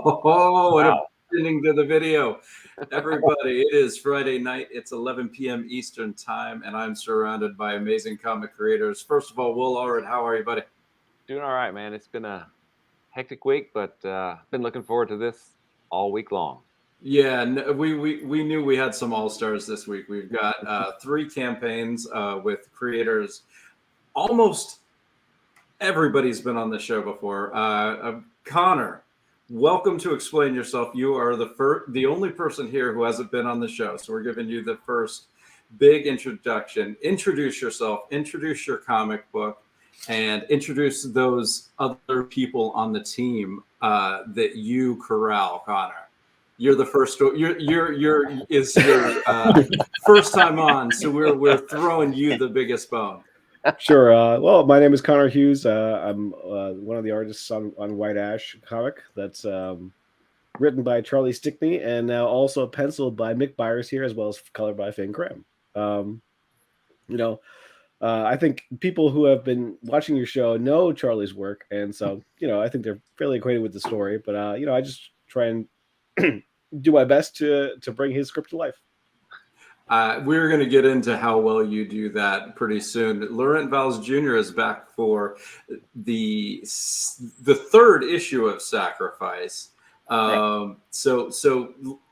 Oh, and a ending to the video. Everybody, it is Friday night. It's 11 p.m. Eastern time, and I'm surrounded by amazing comic creators. First of all, Will Allred, how are you, buddy? Doing all right, man. It's been a hectic week, but been looking forward to this all week long. Yeah, we knew we had some all-stars this week. We've got 3 campaigns with creators. Almost everybody's been on the show before. Connor, welcome to Explain Yourself. You are the only person here who hasn't been on the show, so we're giving you the first big introduction. Introduce yourself, introduce your comic book, and introduce those other people on the team that you corral, Connor. You're the first. Is your first time on, so we're throwing you the biggest bone. Sure. Well, my name is Connor Hughes. I'm one of the artists on White Ash comic that's written by Charlie Stickney and now also penciled by Mick Byers here, as well as colored by Finn Graham. I think people who have been watching your show know Charlie's work, and so I think they're fairly acquainted with the story. But I just try and do my best to bring his script to life. We're going to get into how well you do that pretty soon. Laurent Valls Jr. is back for the third issue of Sacrifice. So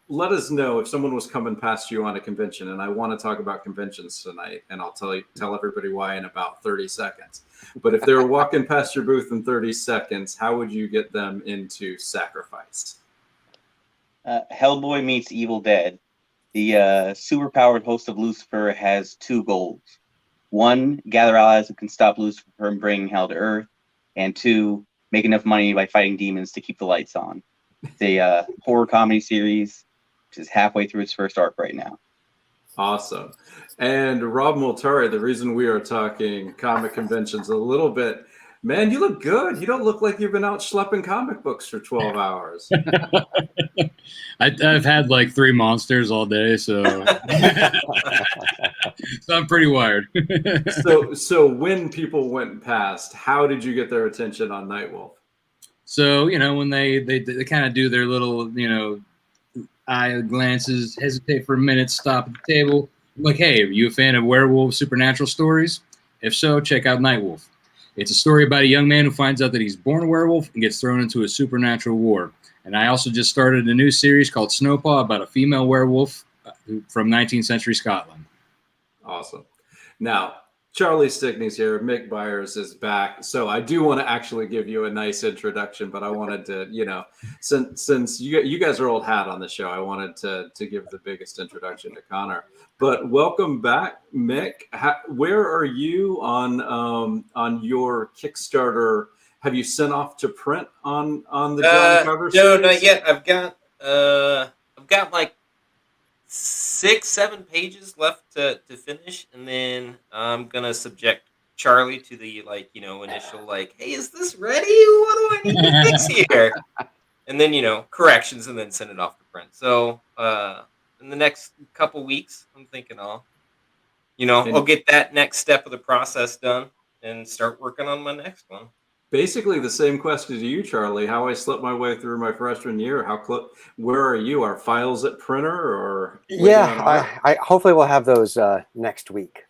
let us know if someone was coming past you on a convention, and I want to talk about conventions tonight, and I'll tell everybody why in about 30 seconds. But if they were walking past your booth in 30 seconds, how would you get them into Sacrifice? Hellboy meets Evil Dead. The superpowered host of Lucifer has 2 goals. 1, gather allies who can stop Lucifer from bringing hell to Earth. And 2, make enough money by fighting demons to keep the lights on. It's a horror comedy series, which is halfway through its first arc right now. Awesome. And Rob Multari, the reason we are talking comic conventions a little bit, man, you look good. You don't look like you've been out schlepping comic books for 12 hours. I've had like 3 monsters all day, so so I'm pretty wired. So when people went past, how did you get their attention on Nightwolf? So when they kind of do their little eye glances, hesitate for a minute, stop at the table. I'm like, hey, are you a fan of werewolf supernatural stories? If so, check out Nightwolf. It's a story about a young man who finds out that he's born a werewolf and gets thrown into a supernatural war. And I also just started a new series called Snowpaw about a female werewolf from 19th century Scotland. Awesome. Now, Charlie Stickney's here. Mick Byers is back. So I do want to actually give you a nice introduction, but I wanted to, since you guys are old hat on the show, I wanted to give the biggest introduction to Connor. But welcome back, Mick. Where are you on your Kickstarter? Have you sent off to print on the John Carver series? No, not yet. I've got like 6-7 pages left to finish, and then I'm gonna subject Charlie to the initial hey, is this ready? What do I need to fix here? And then corrections, and then send it off to print. So in the next couple weeks, I'm thinking I'll get that next step of the process done and start working on my next one. Basically the same question to you, Charlie. How I slipped my way through my freshman year. Where are you? Are files at printer or? Yeah, I hopefully we'll have those next week.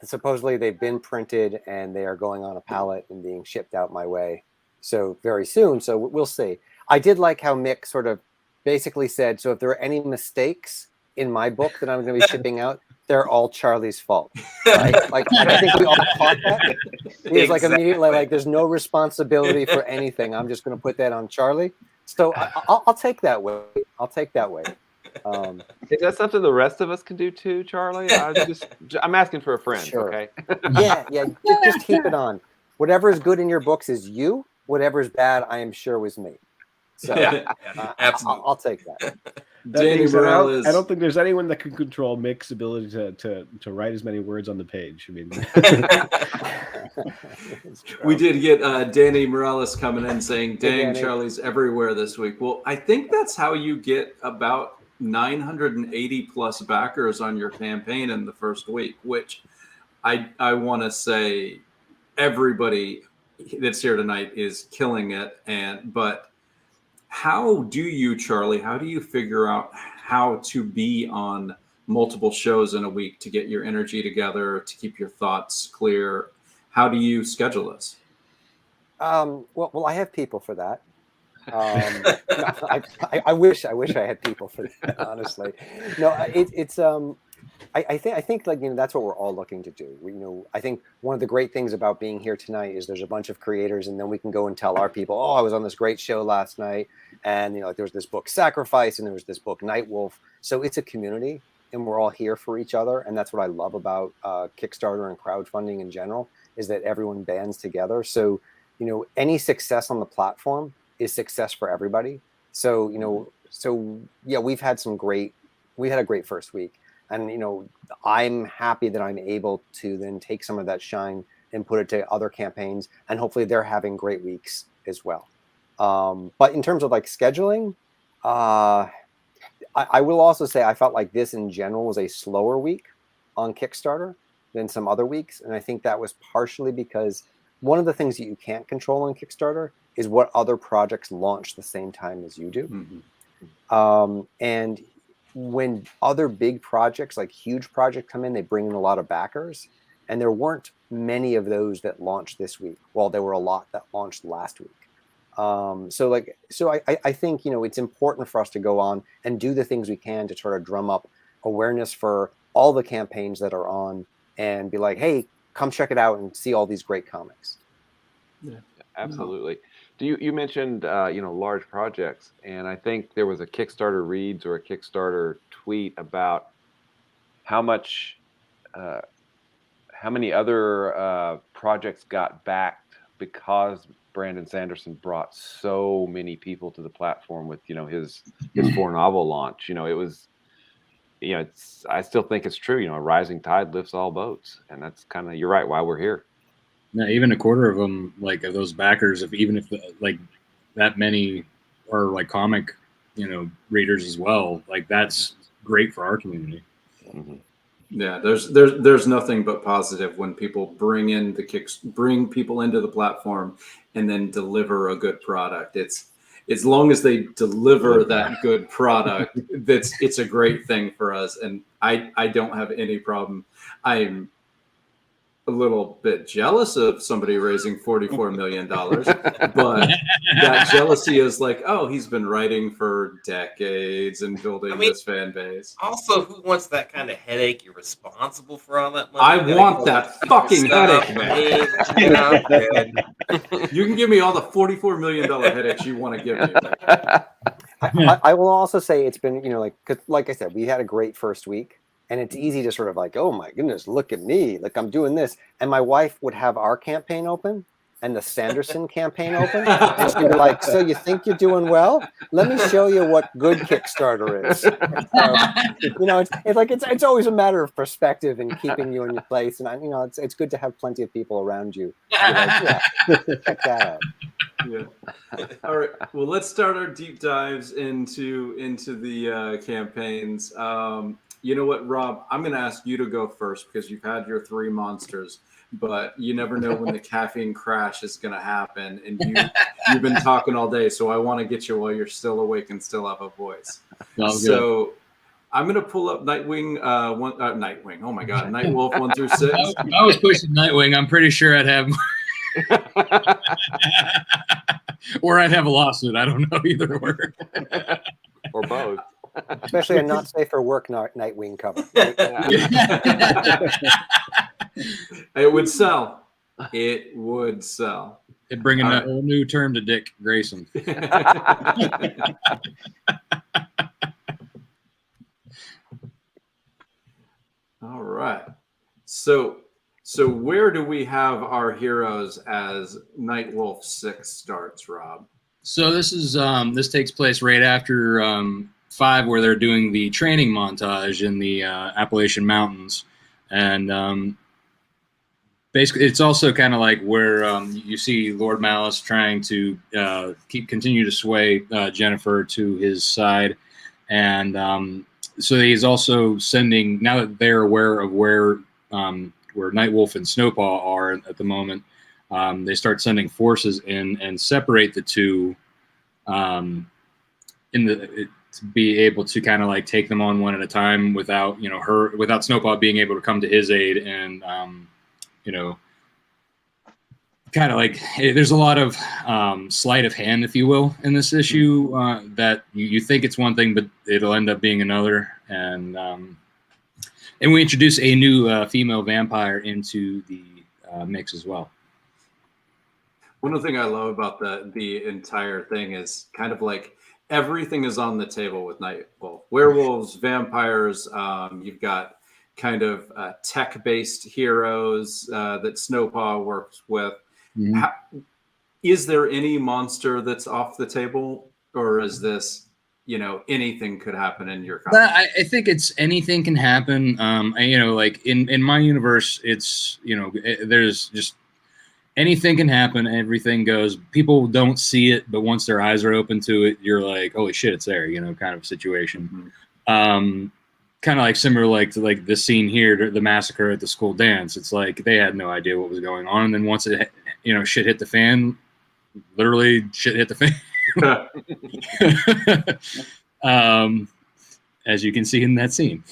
Supposedly they've been printed and they are going on a pallet and being shipped out my way. So very soon. So we'll see. I did like how Mick sort of basically said, so if there are any mistakes in my book that I'm going to be shipping out, they're all Charlie's fault. Right? I think we all caught that. He was immediately there's no responsibility for anything. I'm just going to put that on Charlie. So I'll take that way. I'll take that way. Is that something the rest of us can do too, Charlie? I'm asking for a friend. Sure. Okay. Yeah. Just keep it on. Whatever is good in your books is you. Whatever is bad, I am sure was me. So absolutely, I'll take that. Danny Morales. I don't think there's anyone that can control Mick's ability to write as many words on the page. I mean, we did get Danny Morales coming in saying, "Dang, Charlie's everywhere this week." Well, I think that's how you get about 980 plus backers on your campaign in the first week, which I want to say everybody that's here tonight is killing it. But How do you, Charlie, how do you figure out how to be on multiple shows in a week to get your energy together, to keep your thoughts clear? How do you schedule this? Well, I have people for that. No, I wish I had people for that, honestly. No, it's I think like, that's what we're all looking to do. I think one of the great things about being here tonight is there's a bunch of creators, and then we can go and tell our people, oh, I was on this great show last night, and like there was this book Sacrifice, and there was this book Night Wolf. So it's a community, and we're all here for each other, and that's what I love about Kickstarter and crowdfunding in general, is that everyone bands together. So any success on the platform is success for everybody. So yeah, we had a great first week. And, I'm happy that I'm able to then take some of that shine and put it to other campaigns, and hopefully they're having great weeks as well. But in terms of like scheduling, I will also say I felt like this in general was a slower week on Kickstarter than some other weeks. And I think that was partially because one of the things that you can't control on Kickstarter is what other projects launch the same time as you do. Mm-hmm. And when other big projects, like huge projects, come in, they bring in a lot of backers, and there weren't many of those that launched this week. Well, there were a lot that launched last week. So I think it's important for us to go on and do the things we can to try to drum up awareness for all the campaigns that are on, and be like, hey, come check it out and see all these great comics. Yeah, absolutely. You mentioned large projects, and I think there was a Kickstarter reads or a Kickstarter tweet about how many other projects got backed because Brandon Sanderson brought so many people to the platform with his 4-novel launch. It was I still think it's true. A rising tide lifts all boats, and that's kind of, you're right, why we're here. No, even a quarter of them, like of those backers, if like that many are like comic, readers as well, like that's great for our community. Mm-hmm. Yeah, there's nothing but positive when people bring people into the platform and then deliver a good product. It's as long as they deliver that good product, it's a great thing for us, and I don't have any problem. I'm a little bit jealous of somebody raising $44 million, but that jealousy is like, oh, he's been writing for decades and building this fan base. Also, who wants that kind of headache? You're responsible for all that money. I want that fucking headache, man. You can give me all the $44 million headaches you want to give me. I will also say it's been, like I said, we had a great first week. And it's easy to sort of like, oh my goodness, look at me, like I'm doing this. And my wife would have our campaign open and the Sanderson campaign open. And she'd be like, so you think you're doing well? Let me show you what good Kickstarter is. So, it's always a matter of perspective and keeping you in your place. And it's good to have plenty of people around you. Check that out. Yeah. All right. Well, let's start our deep dives into the campaigns. You know what, Rob? I'm going to ask you to go first because you've had your 3 monsters, but you never know when the caffeine crash is going to happen. And you've been talking all day, so I want to get you while you're still awake and still have a voice. So I'm going to pull up Nightwing. Nightwing. Oh my God, Nightwolf 1 through 6. If I was pushing Nightwing, I'm pretty sure I'd have, or I'd have a lawsuit. I don't know, either or. Or both. Especially a not safe for work Nightwing cover. It would sell. It would sell. It'd bring in a whole new term to Dick Grayson. All right. So where do we have our heroes as Nightwolf 6 starts, Rob? So this takes place right after 5, where they're doing the training montage in the Appalachian Mountains, and basically it's also kind of like where you see Lord Malice trying to continue to sway Jennifer to his side, and so he's also sending, now that they're aware of where Nightwolf and Snowpaw are at the moment, they start sending forces in and separate the two to be able to kind of like take them on one at a time without without Snowpaw being able to come to his aid and kind of like there's a lot of sleight of hand, if you will, in this issue that you think it's one thing, but it'll end up being another. And we introduce a new female vampire into the mix as well. One thing I love about the entire thing is kind of like everything is on the table with Nightwolf. Werewolves, vampires, you've got kind of tech-based heroes that Snowpaw works with. Mm-hmm. Is there any monster that's off the table, or is this, anything could happen in your comic? I think it's anything can happen. Like in my universe, it's there's just anything can happen. Everything goes. People don't see it, but once their eyes are open to it, you're like, holy shit, it's there. Kind of situation. Mm-hmm. Kind of like similar to like the scene here, the massacre at the school dance. It's like they had no idea what was going on, and then once it shit hit the fan, literally shit hit the fan. As you can see in that scene.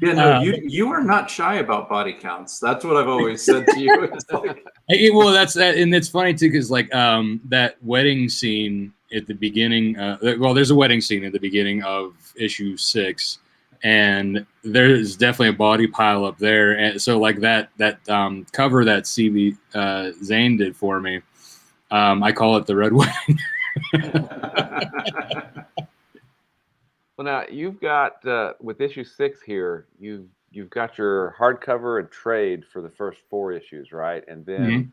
Yeah, no, you are not shy about body counts. That's what I've always said to you. It's like, well, that's that, and it's funny too, because like that wedding scene at the beginning. There's a wedding scene at the beginning of issue 6. And there's definitely a body pile up there, and so like that cover that CB Zane did for me, I call it the Red Wedding. Well, now you've got with issue 6 here, you've got your hardcover and trade for the first 4 issues, right? And then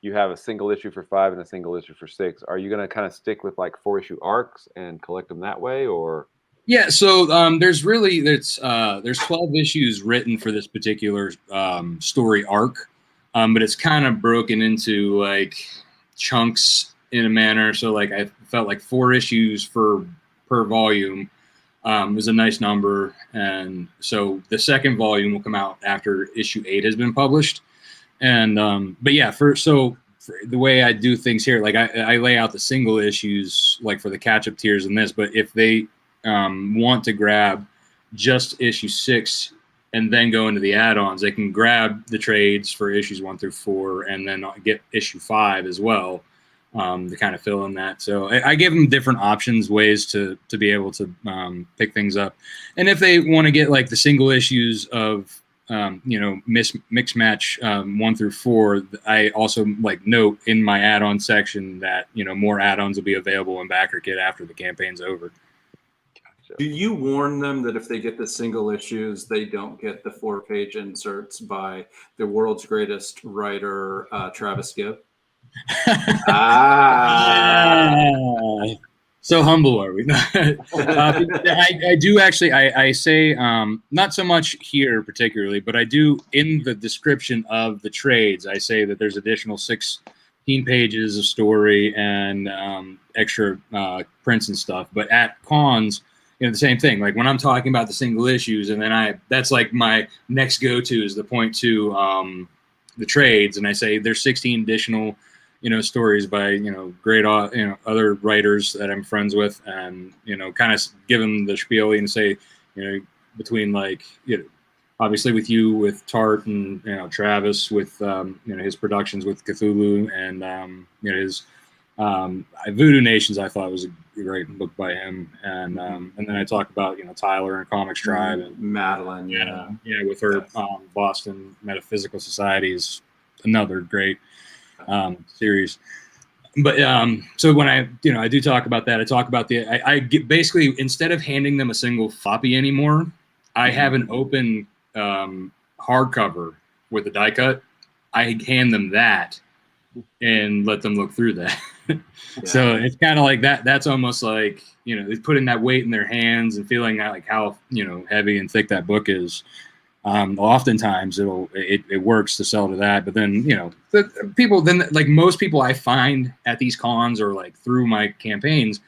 you have a single issue for 5 and a single issue for 6. Are you going to kind of stick with like 4-issue arcs and collect them that way, or? Yeah, so there's 12 issues written for this particular story arc, but it's kind of broken into like chunks in a manner. So like I felt like 4 issues per volume was a nice number, and so the second volume will come out after issue 8 has been published. And but yeah, for the way I do things here, like I lay out the single issues like for the catch-up tiers in this, but if they want to grab just issue 6 and then go into the add-ons, they can grab the trades for issues 1 through 4 and then get issue 5 as well to kind of fill in that. So I give them different options, ways to be able to pick things up. And if they want to get like the single issues of mix match 1 through 4, I also like note in my add-on section that more add-ons will be available in backer kit after the campaign's over. Do you warn them that if they get the single issues, they don't get the 4-page inserts by the world's greatest writer, Travis Gibb? So humble are we? I do actually. I say not so much here particularly, but I do in the description of the trades. I say that there's additional 16 pages of story and extra prints and stuff. But at cons, the same thing. Like when I'm talking about the single issues, and then that's like my next go-to is the point to the trades, and I say there's 16 additional stories by great other writers that I'm friends with, and kind of give them the spiel and say between like obviously with you, with Tart, and Travis with his productions with Cthulhu, and his Voodoo Nations I thought was a great book by him, and then I talk about Tyler and Comics Tribe and Madeline, with her Boston Metaphysical Society is another great series. But so when I do talk about that, I talk about I get basically, instead of handing them a single floppy anymore, I have an open hardcover with a die cut. I hand them that and let them look through that. So it's kind of like that. That's almost like putting that weight in their hands and feeling like how heavy and thick that book is. Oftentimes it works to sell to that, but then the people, like most people I find at these cons or like through my campaigns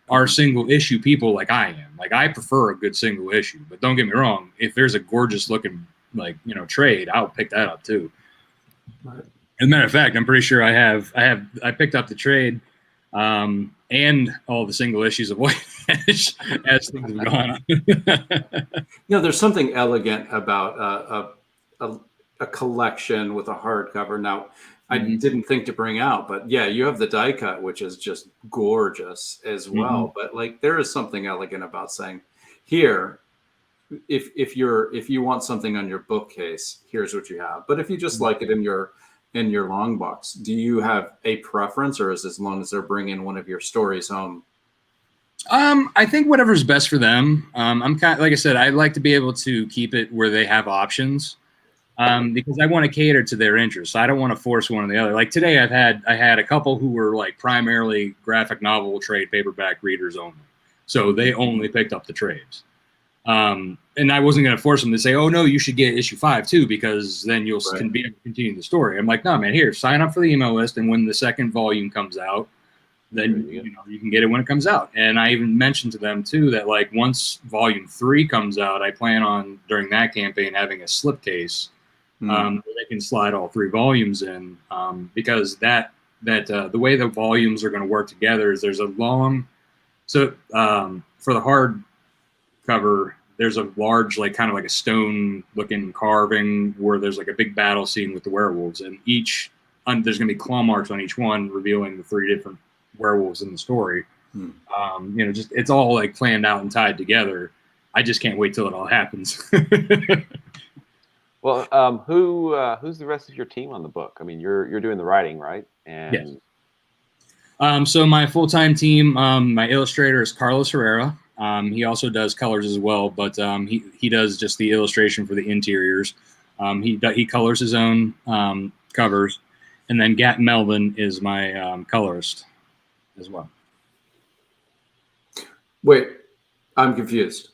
are single issue people like I am. Like I prefer a good single issue, but don't get me wrong, if there's a gorgeous looking trade, I'll pick that up too. Right. As a matter of fact, I'm pretty sure I picked up the trade and all the single issues of White Ash as things have gone on. There's something elegant about a collection with a hardcover. Now, I didn't think to bring out, but yeah, you have the die cut, which is just gorgeous as well. But like, there is something elegant about saying, here, if you want something on your bookcase, here's what you have. But if you just like it in your long box, do you have a preference, or is as long as they're bringing one of your stories home? I think whatever's best for them. I'm kind of, like I said, I like to be able to keep it where they have options, because I want to cater to their interests. I don't want to force one or the other. Like today, I had a couple who were like primarily graphic novel trade paperback readers only, so they only picked up the trades. And I wasn't going to force them to say, "Oh no, you should get issue 5 too," because then you'll continue the story. I'm like, "No, man, here, sign up for the email list, and when the second volume comes out, then you can get it when it comes out." And I even mentioned to them too that like once volume 3 comes out, I plan on during that campaign having a slipcase where they can slide all 3 volumes in, because the way the volumes are going to work together is there's a long for the hard cover, there's a large, like kind of like a stone looking carving where there's like a big battle scene with the werewolves, and there's going to be claw marks on each one revealing the 3 different werewolves in the story. Just it's all like planned out and tied together. I just can't wait till it all happens. Well, who's the rest of your team on the book? I mean, you're doing the writing, right? And yes. So my full-time team, my illustrator is Carlos Herrera. He also does colors as well, but he does just the illustration for the interiors. He colors his own covers, and then Gat Melvin is my colorist as well. Wait, I'm confused.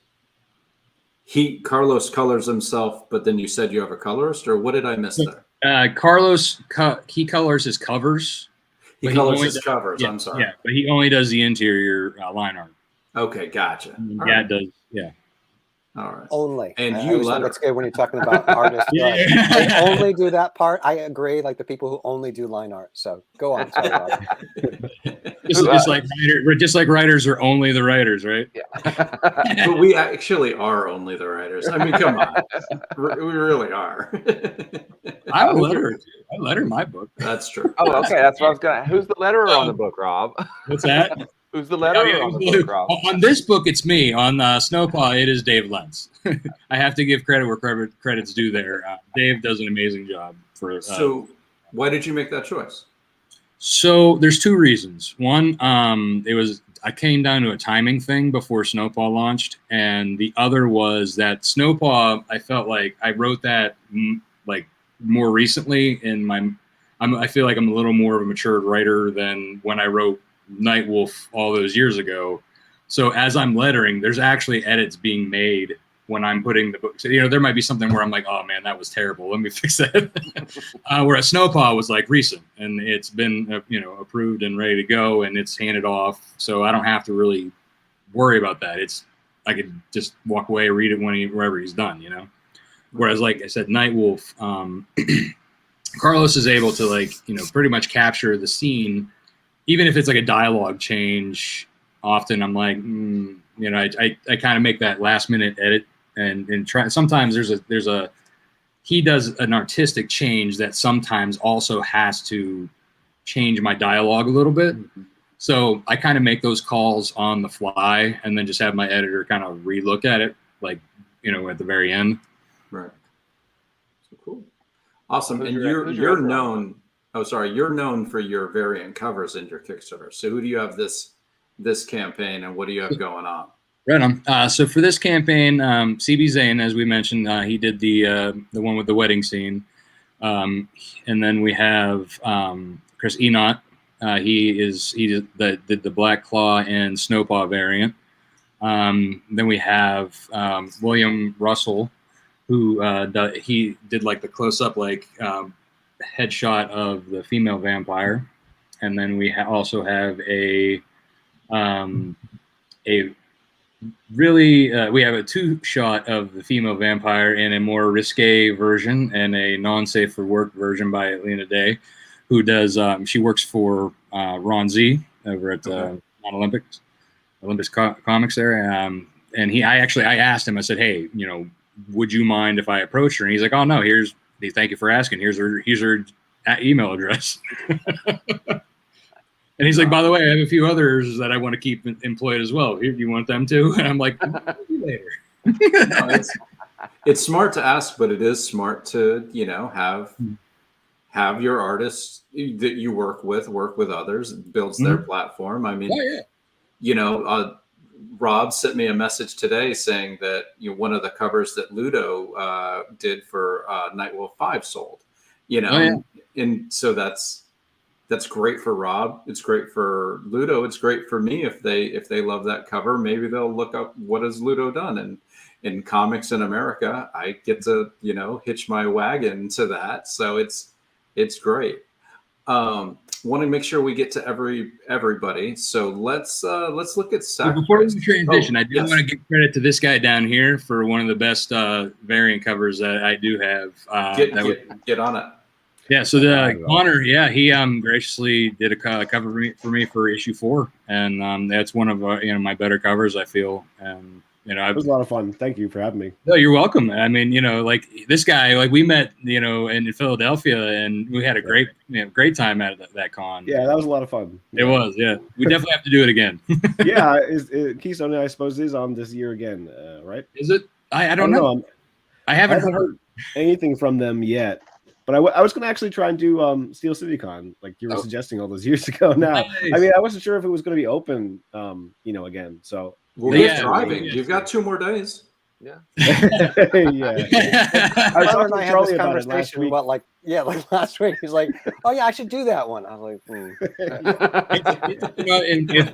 Carlos colors himself, but then you said you have a colorist, or what did I miss there? Carlos he colors his covers. He colors his covers. Yeah, I'm sorry. Yeah, but he only does the interior line art. Okay, gotcha. Gat does, yeah. All right. Only. And you letter. That's good when you're talking about artists. They only do that part. I agree, like the people who only do line art. So go on. Sorry, just like writers are only the writers, right? Yeah. But we actually are only the writers. I mean, come on. We really are. I letter my book. That's true. Oh, okay. That's what I was going to. Who's the letterer on the book, Rob? What's that? Who's the letterer on the book, Rob? On this book, it's me. On Snowpaw, it is Dave Lentz. I have to give credit where credit's due there. Dave does an amazing job. So why did you make that choice? So there's 2 reasons. One, I came down to a timing thing before Snowpaw launched, and the other was that Snowpaw, I felt like I wrote that like more recently I feel like I'm a little more of a mature writer than when I wrote Nightwolf all those years ago. So as I'm lettering, there's actually edits being made when I'm putting the book. So, there might be something where I'm like, oh man, that was terrible. Let me fix that. Whereas Snowpaw was like recent, and it's been approved and ready to go, and it's handed off. So I don't have to really worry about that. I could just walk away, read it wherever he's done. Whereas, like I said, Nightwolf, Carlos is able to pretty much capture the scene. Even if it's like a dialogue change, often I'm like, I kind of make that last minute edit and try. Sometimes he does an artistic change that sometimes also has to change my dialogue a little bit. Mm-hmm. So I kind of make those calls on the fly and then just have my editor kind of relook at it, at the very end. Right. So cool. Awesome. And you're known. Oh, sorry. You're known for your variant covers in your Kickstarter. So who do you have this campaign, and what do you have going on? Right on. So for this campaign, CB Zane, as we mentioned, he did the one with the wedding scene, and then we have Chris Enott. He did the Black Claw and Snowpaw variant. Then we have William Russell, who he did like the close up headshot of the female vampire, and then we also have we have a 2-shot of the female vampire in a more risque version and a non-safe for work version by Lena Day, who does she works for Ron Z over at Olympus Comics there. And I asked him. I said, hey, would you mind if I approached her? And he's like, oh no, thank you for asking. Here's her email address. And he's like, by the way, I have a few others that I want to keep employed as well. Do you want them too? And I'm like, later. No, it's smart to ask, but it is smart to, have your artists that you work with others. It builds their platform. I mean, Rob sent me a message today saying that one of the covers that Ludo did for Nightwolf 5 sold. And so that's great for Rob. It's great for Ludo. It's great for me if they love that cover. Maybe they'll look up what has Ludo done. And in comics in America, I get to hitch my wagon to that. So it's great. Want to make sure we get to everybody. So let's look at Sacrifice. Before we transition, I do want to give credit to this guy down here for one of the best variant covers that I do have. Get on it. Yeah, so Connor, he graciously did a cover for me for issue 4, and that's one of my better covers, I feel. And it was a lot of fun. Thank you for having me. No, you're welcome. I mean, like this guy, like we met, in Philadelphia, and we had a great time at that con. Yeah, that was a lot of fun. It was, yeah. We definitely have to do it again. Yeah, Keystone, I suppose, is on this year again, right? Is it? I don't know. I haven't heard anything from them yet. But I was going to actually try and do Steel City Con, like you were suggesting all those years ago now. Nice. I mean, I wasn't sure if it was going to be open, again. So we're driving. You've got 2 more days. Yeah. Yeah. I was talking to Charlie about it last week. Like last week, he's like, "Oh yeah, I should do that one." I was like, and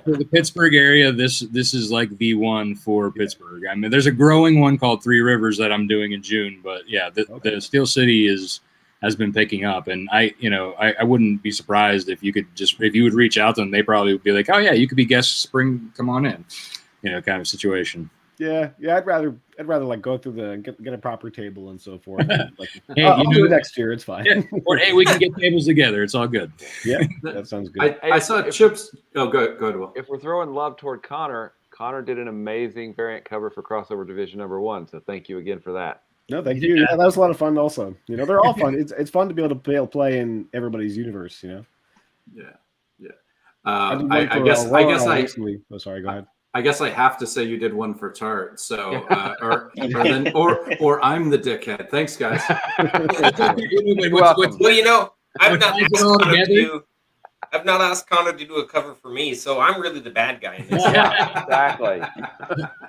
for the Pittsburgh area, this is like the one for Pittsburgh. I mean, there's a growing one called Three Rivers that I'm doing in June, but yeah, the Steel City has been picking up, and I wouldn't be surprised if you would reach out to them. They probably would be like, oh yeah, you could be guest spring, come on in, kind of situation. Yeah. I'd rather like go through get a proper table and so forth. Like, hey, I'll do it next year. It's fine. Yeah. Or hey, we can get tables together. It's all good. Yeah, that sounds good. I saw Chips. Oh, go ahead, Will. If we're throwing love toward Connor did an amazing variant cover for Crossover Division #1. So thank you again for that. No, thank you. Yeah, that was a lot of fun. Also, they're all fun. It's fun to be able to play in everybody's universe. Yeah. I guess. Oh, sorry. Go ahead. I guess I have to say you did one for Tart. So, or I'm the dickhead. Thanks, guys. Well, I've not asked Connor to do a cover for me, so I'm really the bad guy in this. Yeah, exactly.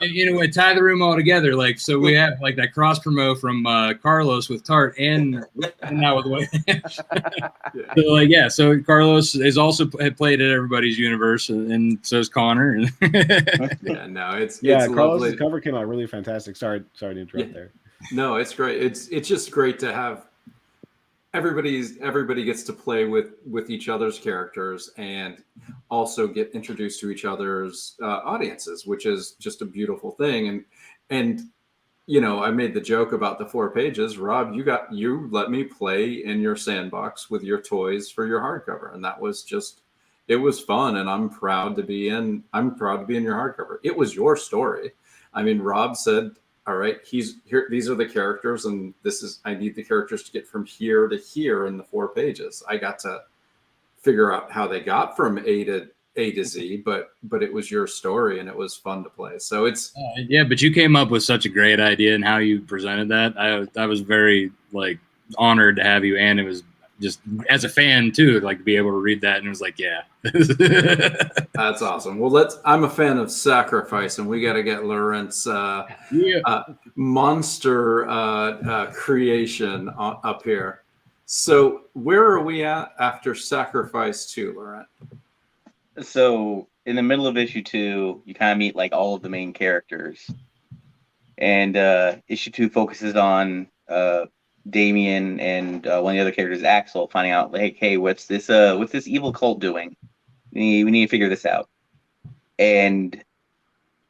And we tie the room all together. Like, so we have like that cross promo from Carlos with Tart and now with White Ash. So Carlos is also played at everybody's universe, and so is Connor. It's Carlos's lovely. cover came out really fantastic. Sorry to interrupt there. No, it's great. It's just great to have. Everybody gets to play with each other's characters and also get introduced to each other's audiences, which is just a beautiful thing. And I made the joke about the 4 pages. Rob, you let me play in your sandbox with your toys for your hardcover, and that was it was fun. And I'm proud to be in your hardcover. It was your story. I mean, Rob said, all right, he's here. These are the characters, and I need the characters to get from here to here in the 4 pages. I got to figure out how they got from A to Z, but it was your story, and it was fun to play. So it's but you came up with such a great idea, and how you presented that. I was very honored to have you, and it was just as a fan too, to be able to read that, and it was like, yeah. That's awesome. Well, I'm a fan of Sacrifice, and we got to get Laurent's monster creation up here. So where are we at after Sacrifice 2, Laurent? So in the middle of issue 2, you kind of meet all of the main characters, and issue 2 focuses on Damien and one of the other characters, Axel, finding out hey, what's this evil cult doing? We need to figure this out. And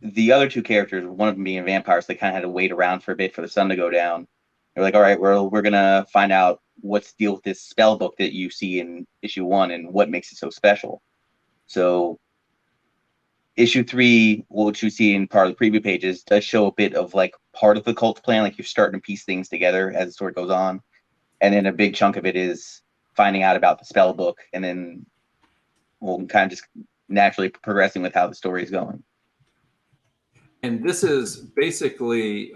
the other 2 characters, one of them being vampires, they kind of had to wait around for a bit for the sun to go down. They're like, all right, we're gonna find out what's the deal with this spell book that you see in issue 1 and what makes it so special. So issue 3, what you see in part of the preview pages, does show a bit of like part of the cult plan, like you're starting to piece things together as the story goes on, and then a big chunk of it is finding out about the spell book, and then we'll kind of just naturally progressing with how the story is going. And this is basically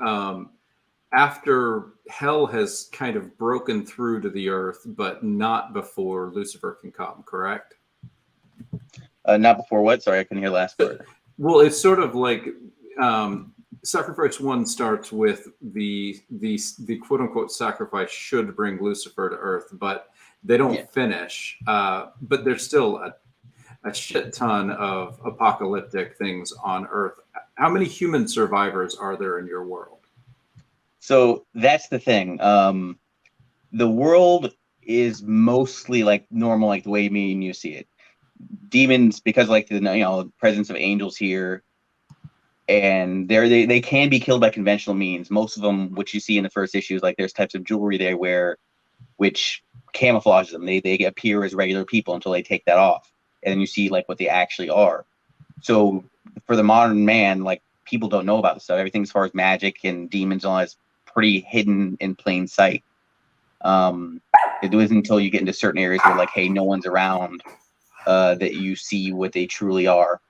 after hell has kind of broken through to the earth, but not before Lucifer can come, correct? Not before what? Sorry, I couldn't hear the last part. Well, it's sort of like Sacrifice 1 starts with the quote unquote sacrifice should bring Lucifer to earth, but they don't finish. But there's still a shit ton of apocalyptic things on earth. How many human survivors are there in your world? So that's the thing. The world is mostly like normal, like the way me and you see it. Demons, because like the presence of angels here, and they can be killed by conventional means. Most of them, which you see in the first issue, is like there's types of jewelry they wear, which camouflages them. They appear as regular people until they take that off, and then you see like what they actually are. So for the modern man, like people don't know about this stuff. Everything as far as magic and demons and all is pretty hidden in plain sight. It isn't until you get into certain areas where like, hey, no one's around, that you see what they truly are.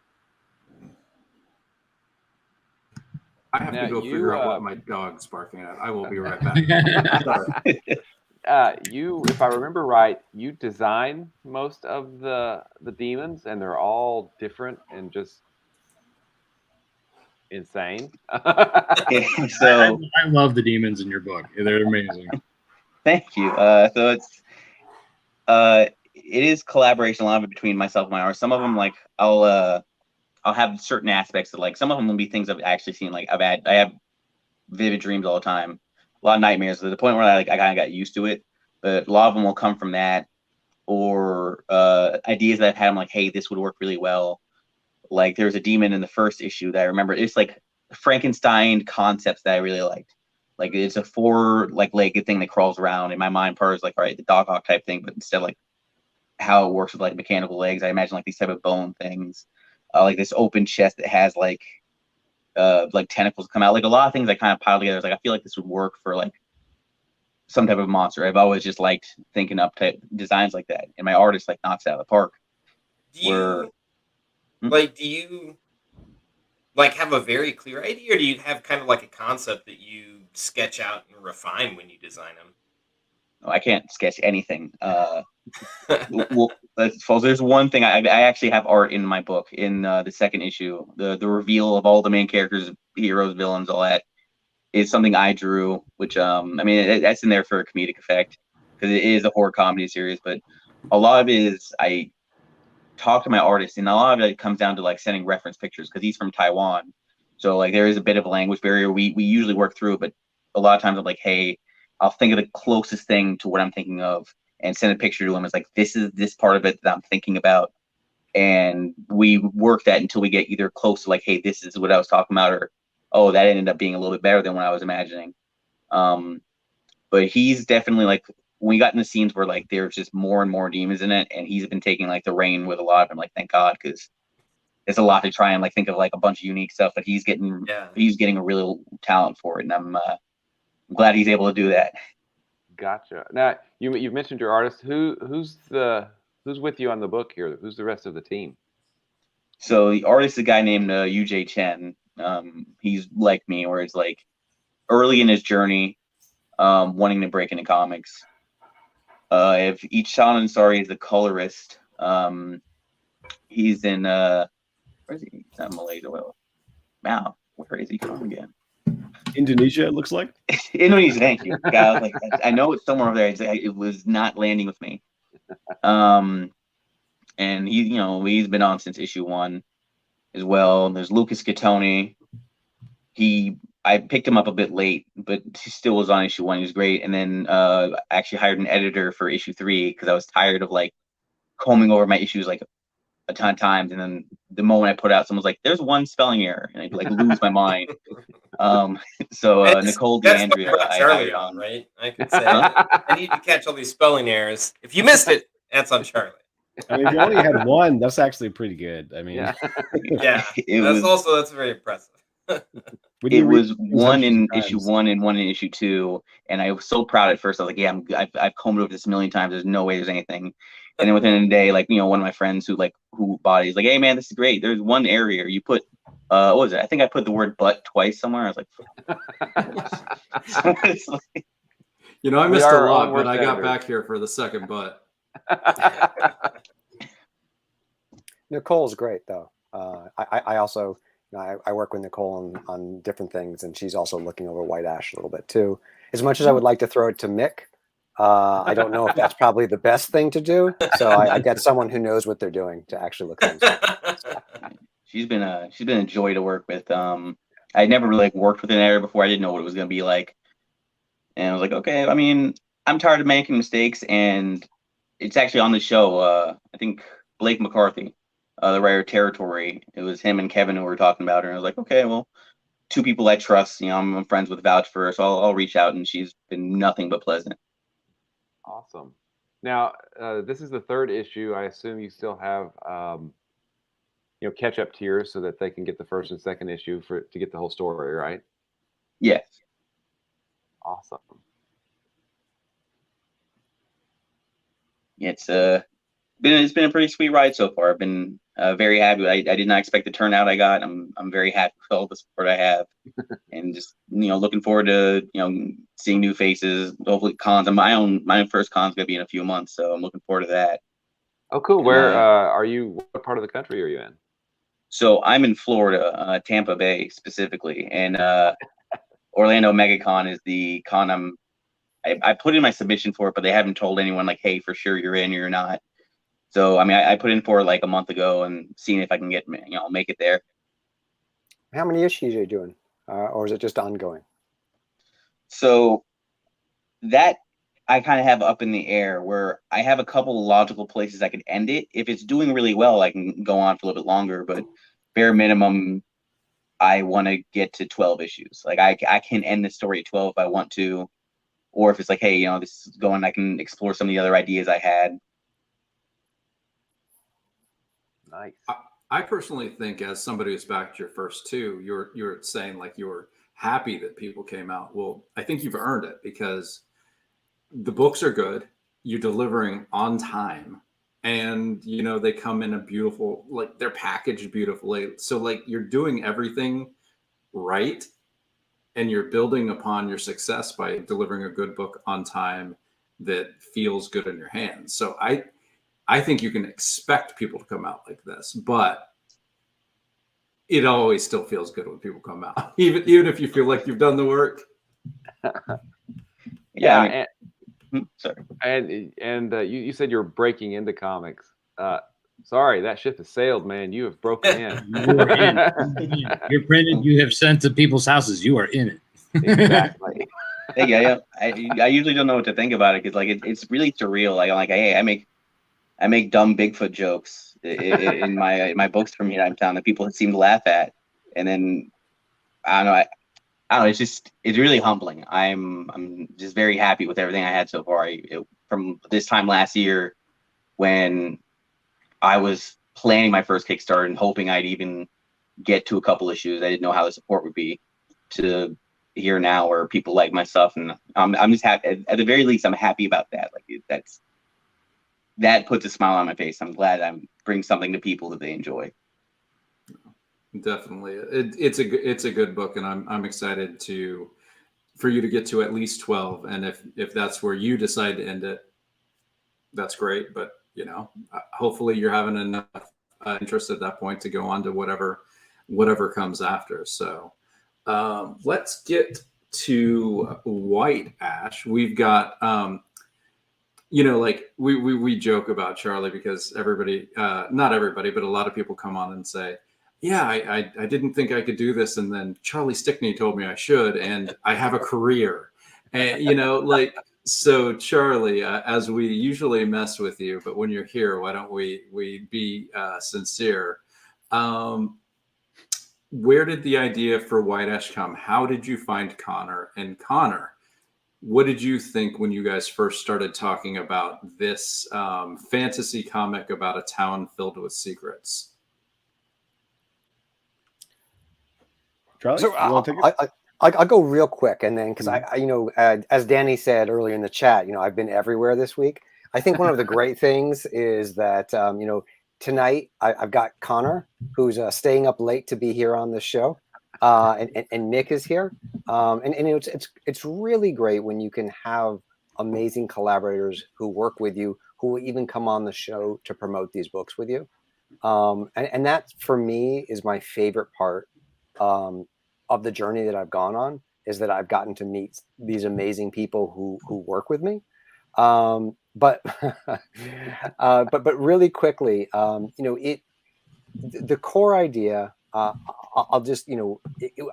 I have Now, to go you, figure out what my dog's barking at. I will be right back. Sorry. If I remember right, you design most of the demons, and they're all different and just insane. So I love the demons in your book. They're amazing. thank you. So it is collaboration, a lot of it between myself and my artist. Some of them, like I'll have certain aspects that, like, some of them will be things I've actually seen. Like I have vivid dreams all the time, a lot of nightmares, to the point where I kind of got used to it. But a lot of them will come from that, or ideas that I've had. I'm like, hey, this would work really well. Like there was a demon in the first issue that I remember. It's like Frankenstein concepts that I really liked. Like it's a 4-legged thing that crawls around. In my mind, part is like, all right, the dog hawk type thing, but instead like how it works with like mechanical legs. I imagine like these type of bone things, like this open chest that has like tentacles come out. Like a lot of things I kind of piled together. I was like, I feel like this would work for like some type of monster. I've always just liked thinking up type designs like that, and my artist like knocks it out of the park. Do you have a very clear idea, or do you have kind of like a concept that you sketch out and refine when you design them? No, I can't sketch anything. Well, there's one thing I actually have art in my book in the second issue. The reveal of all the main characters, heroes, villains, all that is something I drew. Which I mean, that's in there for a comedic effect because it is a horror comedy series. But a lot of it is I talk to my artist, and a lot of it comes down to like sending reference pictures because he's from Taiwan. So like there is a bit of a language barrier. We usually work through it, but a lot of times I'm like, hey, I'll think of the closest thing to what I'm thinking of and send a picture to him. It's like, this is this part of it that I'm thinking about. And we work that until we get either close to like, hey, this is what I was talking about, or, oh, that ended up being a little bit better than what I was imagining. But he's definitely like, when we got in the scenes where like there's just more and more demons in it, and he's been taking like the reign with a lot of them, like, thank God, because it's a lot to try and like think of like a bunch of unique stuff, but he's getting a real talent for it, and I'm glad he's able to do that. Gotcha. Now you've mentioned your artist. Who's with you on the book here? Who's the rest of the team? So the artist is a guy named UJ Chen. He's like me, where it's like early in his journey, wanting to break into comics. If each Shonen Story is the colorist, he's in where is he? He's not Malaysia. Well, wow, where is he from again? Indonesia, it looks like. Indonesia, thank you. God, like, I know it's somewhere over there. It was not landing with me. And he's been on since issue 1 as well. There's Lucas Gattoni. I picked him up a bit late, but he still was on issue 1. He was great. And then I actually hired an editor for issue 3 because I was tired of like combing over my issues like a ton of times, and then the moment I put out, someone's like, "There's one spelling error," and I'd like lose my mind. So Nicole DeAndrea, I hired on, right? I could say, I need to catch all these spelling errors. If you missed it, that's on Charlie. I mean, if you only had one, that's actually pretty good. I mean, Yeah. Yeah, It was that's very impressive. when it you read was things one hundreds of in issue times. 1 and one in issue 2, and I was so proud at first. I was like, yeah, I've combed over this a million times. There's no way there's anything. And then within a day, like, one of my friends who bought it, he's like, hey man, this is great. There's one area you put what was it? I think I put the word butt twice somewhere. I was like, I We missed a are our lot, own but worst I got editors. back here for the second butt. Nicole's great though. I also, I work with Nicole on different things, and she's also looking over White Ash a little bit too. As much as I would like to throw it to Mick, I don't know if that's probably the best thing to do. So I get someone who knows what they're doing to actually look at things. she's been a joy to work with. I never really worked with an editor before. I didn't know what it was going to be like, and I was like, okay. I mean, I'm tired of making mistakes, and it's actually on the show. I think Blake McCarthy, the writer of Territory. It was him and Kevin who were talking about her. And I was like, okay, well, two people I trust. I'm friends with, vouch for her, so I'll reach out. And she's been nothing but pleasant. Awesome. Now, this is the third issue. I assume you still have, catch-up tiers so that they can get the first and second issue to get the whole story, right? Yes. Awesome. It's been a pretty sweet ride so far. I've been very happy. I did not expect the turnout I got. I'm very happy with all the support I have, and just looking forward to seeing new faces. Hopefully cons. My first con's gonna be in a few months, so I'm looking forward to that. Oh, cool. Where are you? What part of the country are you in? So I'm in Florida, Tampa Bay specifically, and Orlando MegaCon is the con I put in my submission for it, but they haven't told anyone like, hey, for sure you're in or you're not. So I mean, I put in for it like a month ago and seeing if I can get make it there. How many issues are you doing, or is it just ongoing? So that I kind of have up in the air, where I have a couple of logical places I could end it. If it's doing really well, I can go on for a little bit longer, but bare minimum, I want to get to 12 issues. Like I can end the story at 12 if I want to, or if it's like, hey, this is going, I can explore some of the other ideas I had. Nice. I personally think, as somebody who's backed your first two, you're saying like you're happy that people came out. Well, I think you've earned it because the books are good. You're delivering on time, and they come in a beautiful, like they're packaged beautifully. So like you're doing everything right, and you're building upon your success by delivering a good book on time that feels good in your hands. So I think you can expect people to come out like this, but it always still feels good when people come out, even if you feel like you've done the work. Yeah. Sorry. And you said you're breaking into comics. Sorry, that ship has sailed, man. You have broken in. You are in it. You're printed. You have sent to people's houses. You are in it. Exactly. Yeah. I usually don't know what to think about it because like it's really surreal. Like hey, I make dumb Bigfoot jokes in my books from here in town that people seem to laugh at, and then I don't know. It's really humbling. I'm just very happy with everything I had so far. From this time last year, when I was planning my first Kickstarter and hoping I'd even get to a couple issues, I didn't know how the support would be. To here now, where people like my stuff, and I'm just happy. At the very least, I'm happy about that. Like that puts a smile on my face. I'm glad I'm bringing something to people that they enjoy. Definitely, it's a good book, and I'm excited for you to get to at least 12. And if that's where you decide to end it, that's great. But hopefully you're having enough interest at that point to go on to whatever comes after. So let's get to White Ash. We've got like we joke about Charlie because everybody, not everybody, but a lot of people come on and say, yeah, I didn't think I could do this, and then Charlie Stickney told me I should, and I have a career. And so Charlie, as we usually mess with you, but when you're here, why don't we be sincere? Where did the idea for White Ash come? How did you find Connor? And Connor, what did you think when you guys first started talking about this fantasy comic about a town filled with secrets? Charlie, So you want to take it? I'll go real quick, and then because I, you know, as Danny said earlier in the chat, you know, I've been everywhere this week. I think one of the great things is that you know, tonight I've got Connor, who's staying up late to be here on the show, and Nick is here, and you know, it's really great when you can have amazing collaborators who work with you, who will even come on the show to promote these books with you, and that for me is my favorite part. Of the journey that I've gone on is that I've gotten to meet these amazing people who work with me. But but really quickly, you know, the core idea. I'll just, you know,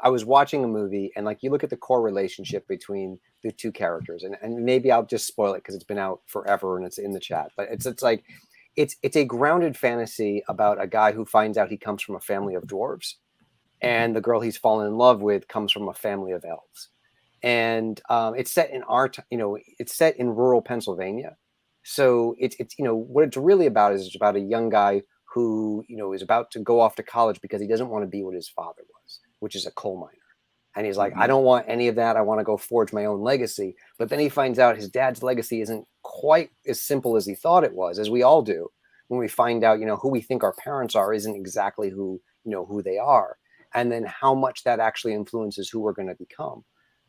I was watching a movie, and like you look at the core relationship between the two characters, and maybe I'll just spoil it because it's been out forever and it's in the chat. But it's like it's a grounded fantasy about a guy who finds out he comes from a family of dwarves, and the girl he's fallen in love with comes from a family of elves, and it's set in you know, it's set in rural Pennsylvania. So it's you know, what it's really about is it's about a young guy who, you know, is about to go off to college because he doesn't want to be what his father was, which is a coal miner. And he's like, I don't want any of that. I want to go forge my own legacy. But then he finds out his dad's legacy isn't quite as simple as he thought it was, as we all do. When we find out, you know, who we think our parents are isn't exactly who, you know, who they are. And then how much that actually influences who we're going to become.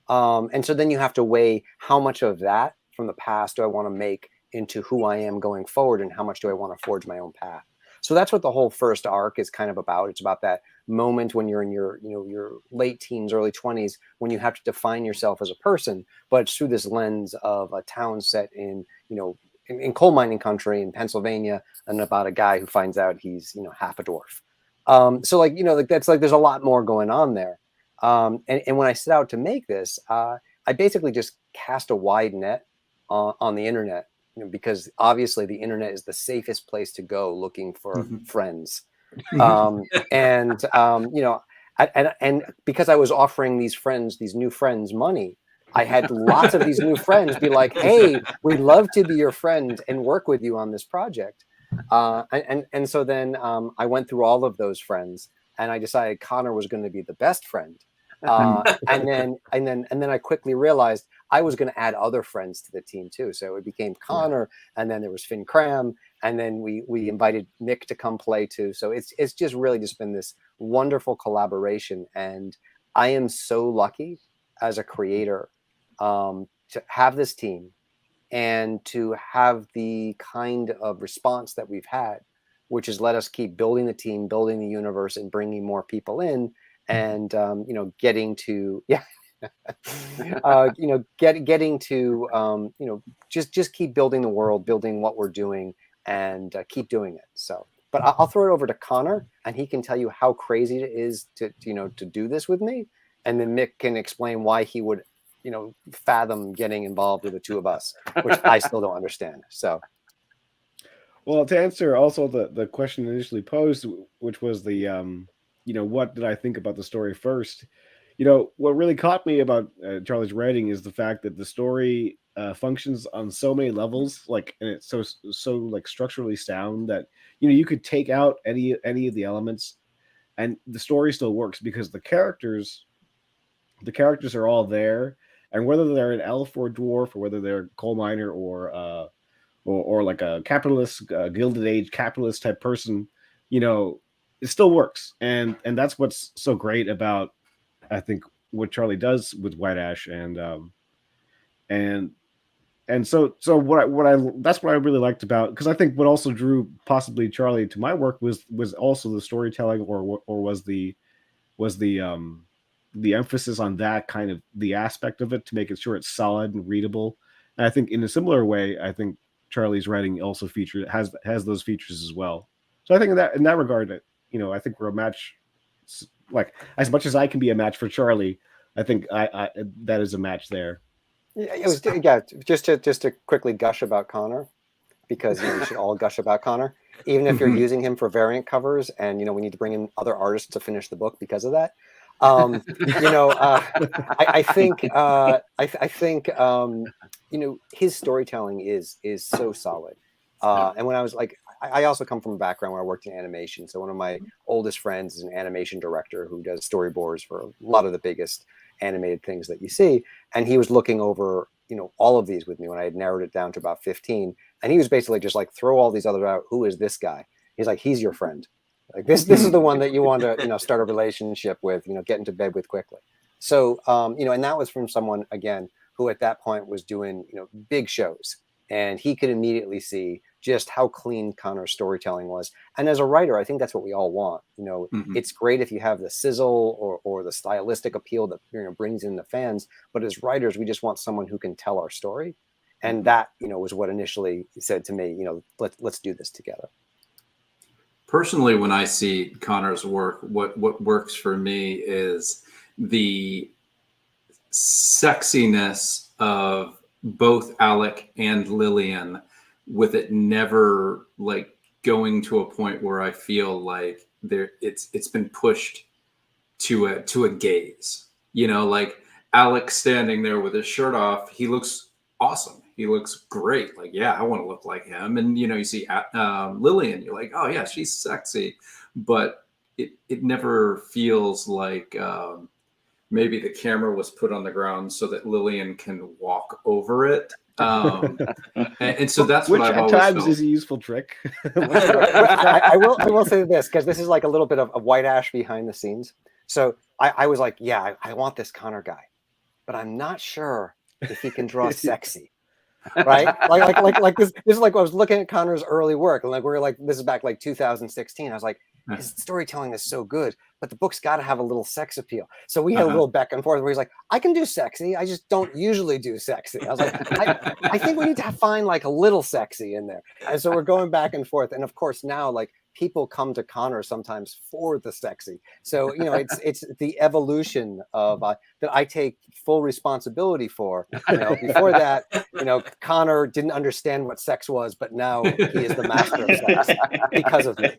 And so then you have to weigh how much of that from the past do I want to make into who I am going forward, and how much do I want to forge my own path. So that's what the whole first arc is kind of about. It's about that moment when you're in your, you know, your late teens, early 20s, when you have to define yourself as a person, but it's through this lens of a town set in, you know, in coal mining country in Pennsylvania, and about a guy who finds out he's, you know, half a dwarf. So like, you know, like that's like, there's a lot more going on there. And when I set out to make this, I basically just cast a wide net on the internet, you know, because obviously the internet is the safest place to go looking for friends. You know, and because I was offering these friends, these new friends, money, I had lots of these new friends be like, hey, we'd love to be your friend and work with you on this project. And so then I went through all of those friends, and I decided Connor was going to be the best friend. And then I quickly realized I was going to add other friends to the team too. So it became Connor, and then there was Finn Cram, and then we invited Mick to come play too. So it's just really just been this wonderful collaboration, and I am so lucky as a creator to have this team and to have the kind of response that we've had, which has let us keep building the team, building the universe, and bringing more people in, and you know, getting to you know, getting to you know, just keep building the world, building what we're doing, and keep doing it. So, but I'll throw it over to Connor, and he can tell you how crazy it is to, you know, to do this with me, and then Mick can explain why he would, you know, fathom getting involved with the two of us, which I still don't understand. So, well, to answer also the question initially posed, which was the you know, what did I think about the story first? You know, what really caught me about Charlie's writing is the fact that the story functions on so many levels, like, and it's so like structurally sound that, you know, you could take out any of the elements, and the story still works because the characters are all there, and whether they're an elf or a dwarf, or whether they're a coal miner or like a capitalist, Gilded Age capitalist type person, you know, it still works, and that's what's so great about, I think, what Charlie does with White Ash, and so what I that's what I really liked about, because I think what also drew possibly Charlie to my work was also the storytelling, or was the emphasis on that kind of the aspect of it, to make it sure it's solid and readable. And I think in a similar way, I think Charlie's writing also has those features as well. So I think in that regard, you know, I think we're a match. Like, as much as I can be a match for Charlie, I think I that is a match there. yeah, it was, just to quickly gush about Connor, because, you know, we should all gush about Connor, even if you're using him for variant covers, and, you know, we need to bring in other artists to finish the book because of that. You know, I think you know, his storytelling is so solid. And when I was like, I also come from a background where I worked in animation. So one of my oldest friends is an animation director who does storyboards for a lot of the biggest animated things that you see. And he was looking over, you know, all of these with me when I had narrowed it down to about 15. And he was basically just like, throw all these others out. Who is this guy? He's like, he's your friend. Like this is the one that you want to, you know, start a relationship with, you know, get into bed with quickly. So, you know, and that was from someone, again, who at that point was doing, you know, big shows. And he could immediately see just how clean Connor's storytelling was. And as a writer, I think that's what we all want. You know, it's great if you have the sizzle or the stylistic appeal that, you know, brings in the fans. But as writers, we just want someone who can tell our story. And that, you know, was what initially said to me, you know, let's do this together. Personally, when I see Connor's work, what works for me is the sexiness of both Alec and Lillian, with it never like going to a point where I feel like it's been pushed to a gaze. You know, like Alec standing there with his shirt off, he looks awesome. He looks great. Like, yeah, I want to look like him. And you know, you see Lillian, you're like, oh yeah, she's sexy, but it never feels like maybe the camera was put on the ground so that Lillian can walk over it. And so that's Which what I've at always times felt. is a useful trick. I will say this, because this is like a little bit of White Ash behind the scenes. So I was like, yeah, I want this Connor guy, but I'm not sure if he can draw sexy. Right? like this is like I was looking at Connor's early work, and like we're like, this is back like 2016. I was like, his storytelling is so good, but the book's got to have a little sex appeal. So we had a little back and forth where he's like, I can do sexy, I just don't usually do sexy. I was like, I think we need to find like a little sexy in there. And so we're going back and forth. And of course now, like, people come to Connor sometimes for the sexy. So, you know, it's the evolution of that I take full responsibility for. You know, before that, you know, Connor didn't understand what sex was, but now he is the master of sex because of me.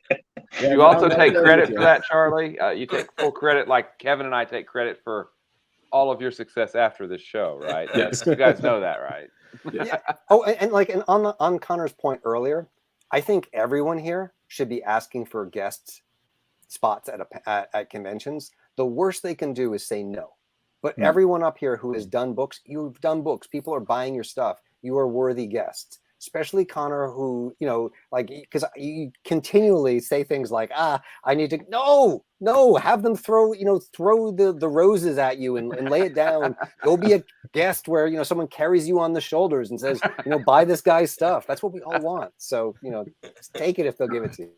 Yeah, You also take credit for that, Charlie. You take full credit, like Kevin and I take credit for all of your success after this show, right? Yes. You guys know that, right? Yeah. Oh, and on Connor's point earlier, I think everyone here should be asking for guest spots at conventions. The worst they can do is say no. But everyone up here who has done books, you've done books. People are buying your stuff. You are worthy guests. Especially Connor, who, you know, like, because you continually say things like, I need to, no, have them throw the roses at you and lay it down. Go be a guest where, you know, someone carries you on the shoulders and says, you know, buy this guy's stuff. That's what we all want. So, you know, take it if they'll give it to you.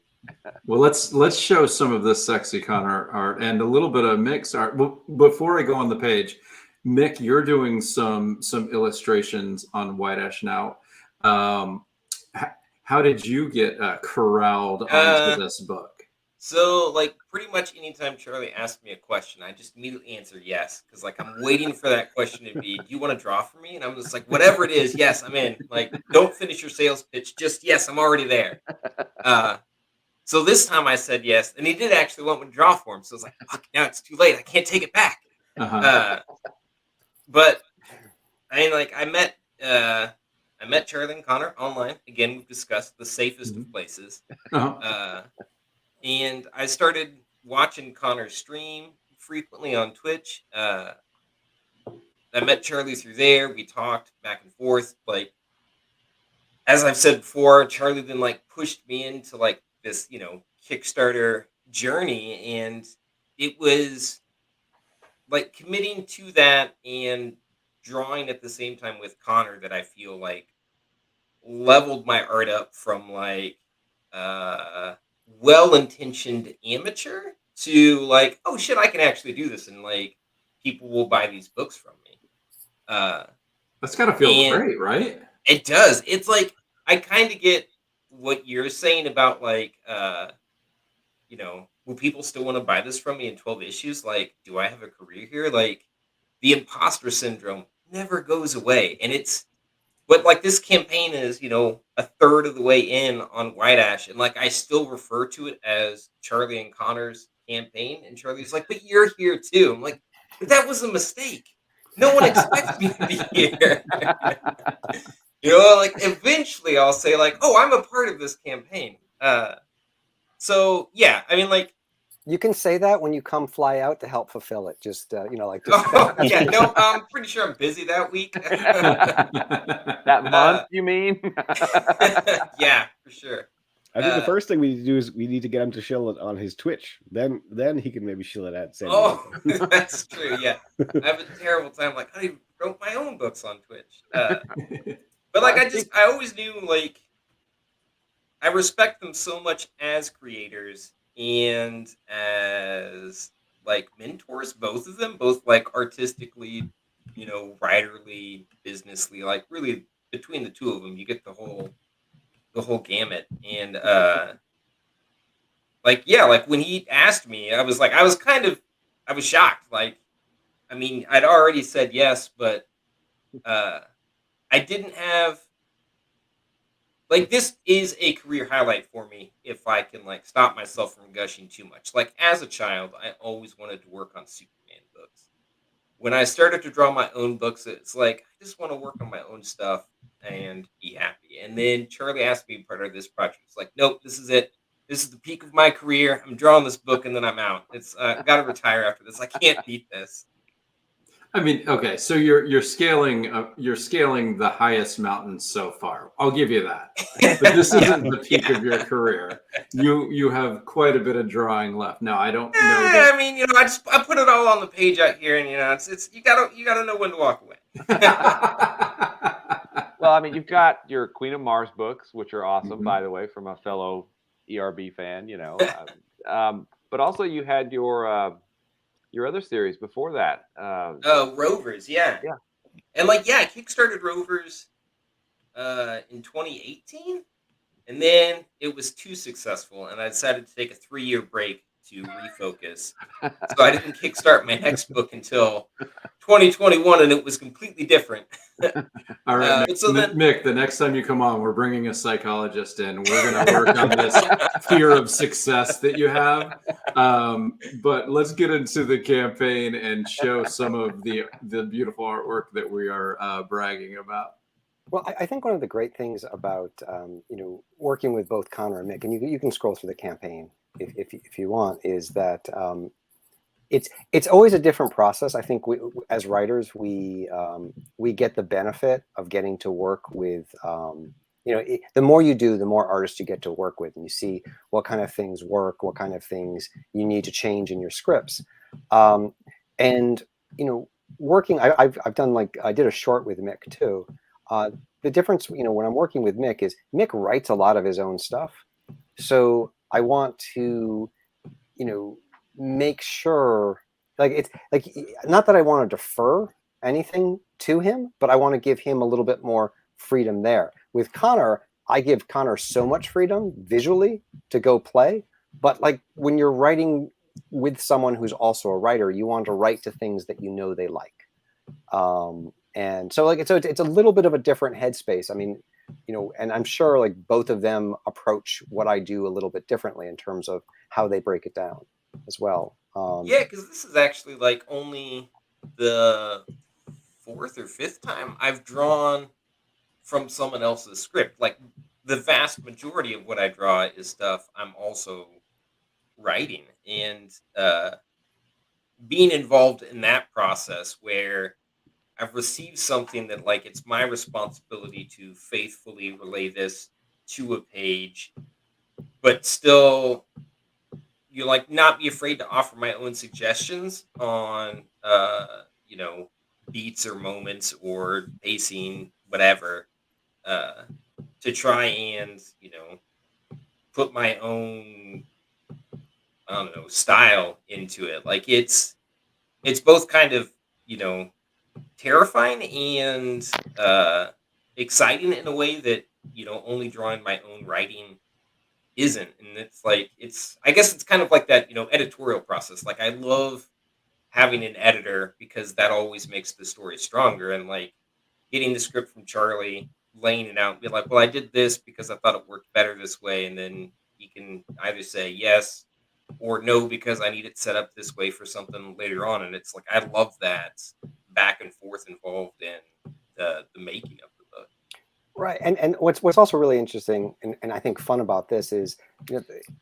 Well, let's show some of this sexy Connor art and a little bit of Mick's art. Well, before I go on the page, Mick, you're doing some illustrations on White Ash now. How did you get corralled onto this book? So, like, pretty much anytime Charlie asks me a question, I just immediately answer yes, because like I'm waiting for that question to be, do you want to draw for me? And I'm just like, whatever it is, yes, I'm in. Like, don't finish your sales pitch, just yes, I'm already there. So this time I said yes, and he did actually want me to draw for him. So I was like, fuck, now it's too late. I can't take it back. But I mean, like, I met Charlie and Connor online. Again, we've discussed the safest of places. And I started watching Connor stream frequently on Twitch. I met Charlie through there. We talked back and forth. Like, as I've said before, Charlie then like pushed me into like this, you know, Kickstarter journey. And it was like committing to that and drawing at the same time with Connor that I feel like leveled my art up from like well-intentioned amateur to like, oh shit, I can actually do this, and like people will buy these books from me. That's gotta feel great, right? It does. It's like I kind of get what you're saying about like you know, will people still want to buy this from me in 12 issues? Like, do I have a career here? Like, the imposter syndrome never goes away. And it's what like this campaign is, you know, a third of the way in on White Ash. And like I still refer to it as Charlie and Connor's campaign. And Charlie's like, but you're here too. I'm like, but that was a mistake. No one expects me to be here. Like eventually I'll say like, oh, I'm a part of this campaign. So yeah, I mean, like, You can say that when you come fly out to help fulfill it. Just just oh yeah, no, I'm pretty sure I'm busy that week. That month, you mean? Yeah, for sure. I think the first thing we need to do is we need to get him to shill it on his Twitch. Then he can maybe shill it at San Diego. Oh, that's true. Yeah, I have a terrible time. Like, I even wrote my own books on Twitch. But like, I always knew like I respect them so much as creators and as like mentors, both of them, both like artistically, writerly, businessly, like really between the two of them, you get the whole gamut. And like, yeah, like when he asked me, I was shocked. Like, I mean, I'd already said yes, but I didn't have like, this is a career highlight for me if I can like stop myself from gushing too much. Like, as a child, I always wanted to work on Superman books. When I started to draw my own books, it's like I just want to work on my own stuff and be happy. And then Charlie asked me to be part of this project. It's like, nope, this is it. This is the peak of my career. I'm drawing this book and then I'm out. It's got to retire after this. I can't beat this. I mean, okay, so you're scaling the highest mountain so far. I'll give you that. But this isn't the peak of your career. You have quite a bit of drawing left. Now, I don't know. I mean, I put it all on the page out here, and it's you gotta know when to walk away. Well, I mean, you've got your Queen of Mars books, which are awesome, by the way, from a fellow ERB fan. But also you had your other series before that. Rovers, yeah. And like, yeah, I kickstarted Rovers in 2018, and then it was too successful, and I decided to take a 3-year break to refocus. So I didn't kickstart my next book until 2021, and it was completely different. All right, Mick, the next time you come on, we're bringing a psychologist in. We're going to work on this fear of success that you have. But let's get into the campaign and show some of the beautiful artwork that we are bragging about. Well, I think one of the great things about working with both Connor and Mick, and you can scroll through the campaign if you want, is that it's always a different process. I think as writers we get the benefit of getting to work with the more you do, the more artists you get to work with, and you see what kind of things work, what kind of things you need to change in your scripts, and working. I've done, like, I did a short with Mick too. The difference, when I'm working with Mick, is Mick writes a lot of his own stuff, so I want to, make sure, like, it's like, not that I want to defer anything to him, but I want to give him a little bit more freedom there. With Connor, I give Connor so much freedom visually to go play, but like when you're writing with someone who's also a writer, you want to write to things that they like. And so it's a little bit of a different headspace. I mean, and I'm sure like both of them approach what I do a little bit differently in terms of how they break it down as well. Yeah, because this is actually like only the 4th or 5th time I've drawn from someone else's script. Like, the vast majority of what I draw is stuff I'm also writing, and being involved in that process where I've received something that, like, it's my responsibility to faithfully relay this to a page, but still, not be afraid to offer my own suggestions on, beats or moments or pacing, whatever, to try and, put my own, I don't know, style into it. Like, it's both kind of, terrifying and exciting in a way that only drawing my own writing isn't. And it's like, I guess it's kind of like that editorial process. Like, I love having an editor because that always makes the story stronger, and like getting the script from Charlie, laying it out and be like, well, I did this because I thought it worked better this way, and then he can either say yes, or no, because I need it set up this way for something later on. And it's like, I love that back and forth involved in the making of the book. Right, and what's also really interesting and I think fun about this is,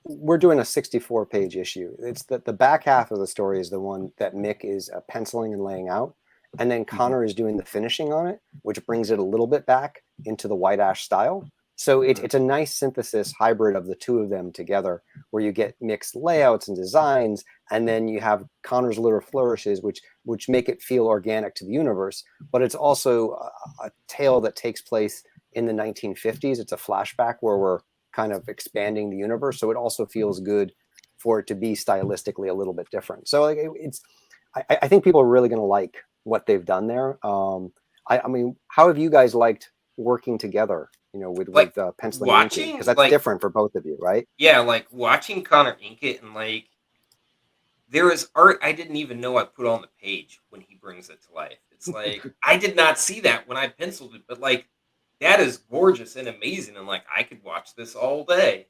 we're doing a 64-page issue. It's the back half of the story is the one that Mick is penciling and laying out, and then Connor is doing the finishing on it, which brings it a little bit back into the White Ash style. So it's a nice synthesis hybrid of the two of them together, where you get mixed layouts and designs, and then you have Connor's little flourishes, which make it feel organic to the universe. But it's also a tale that takes place in the 1950s. It's a flashback where we're kind of expanding the universe, so it also feels good for it to be stylistically a little bit different. So like I think people are really going to like what they've done there. I mean, how have you guys liked working together? With penciling, watching, because that's different for both of you, right? Yeah, like watching Connor ink it, and like there is art I didn't even know I put on the page when he brings it to life. It's like I did not see that when I penciled it, but like that is gorgeous and amazing, and like I could watch this all day.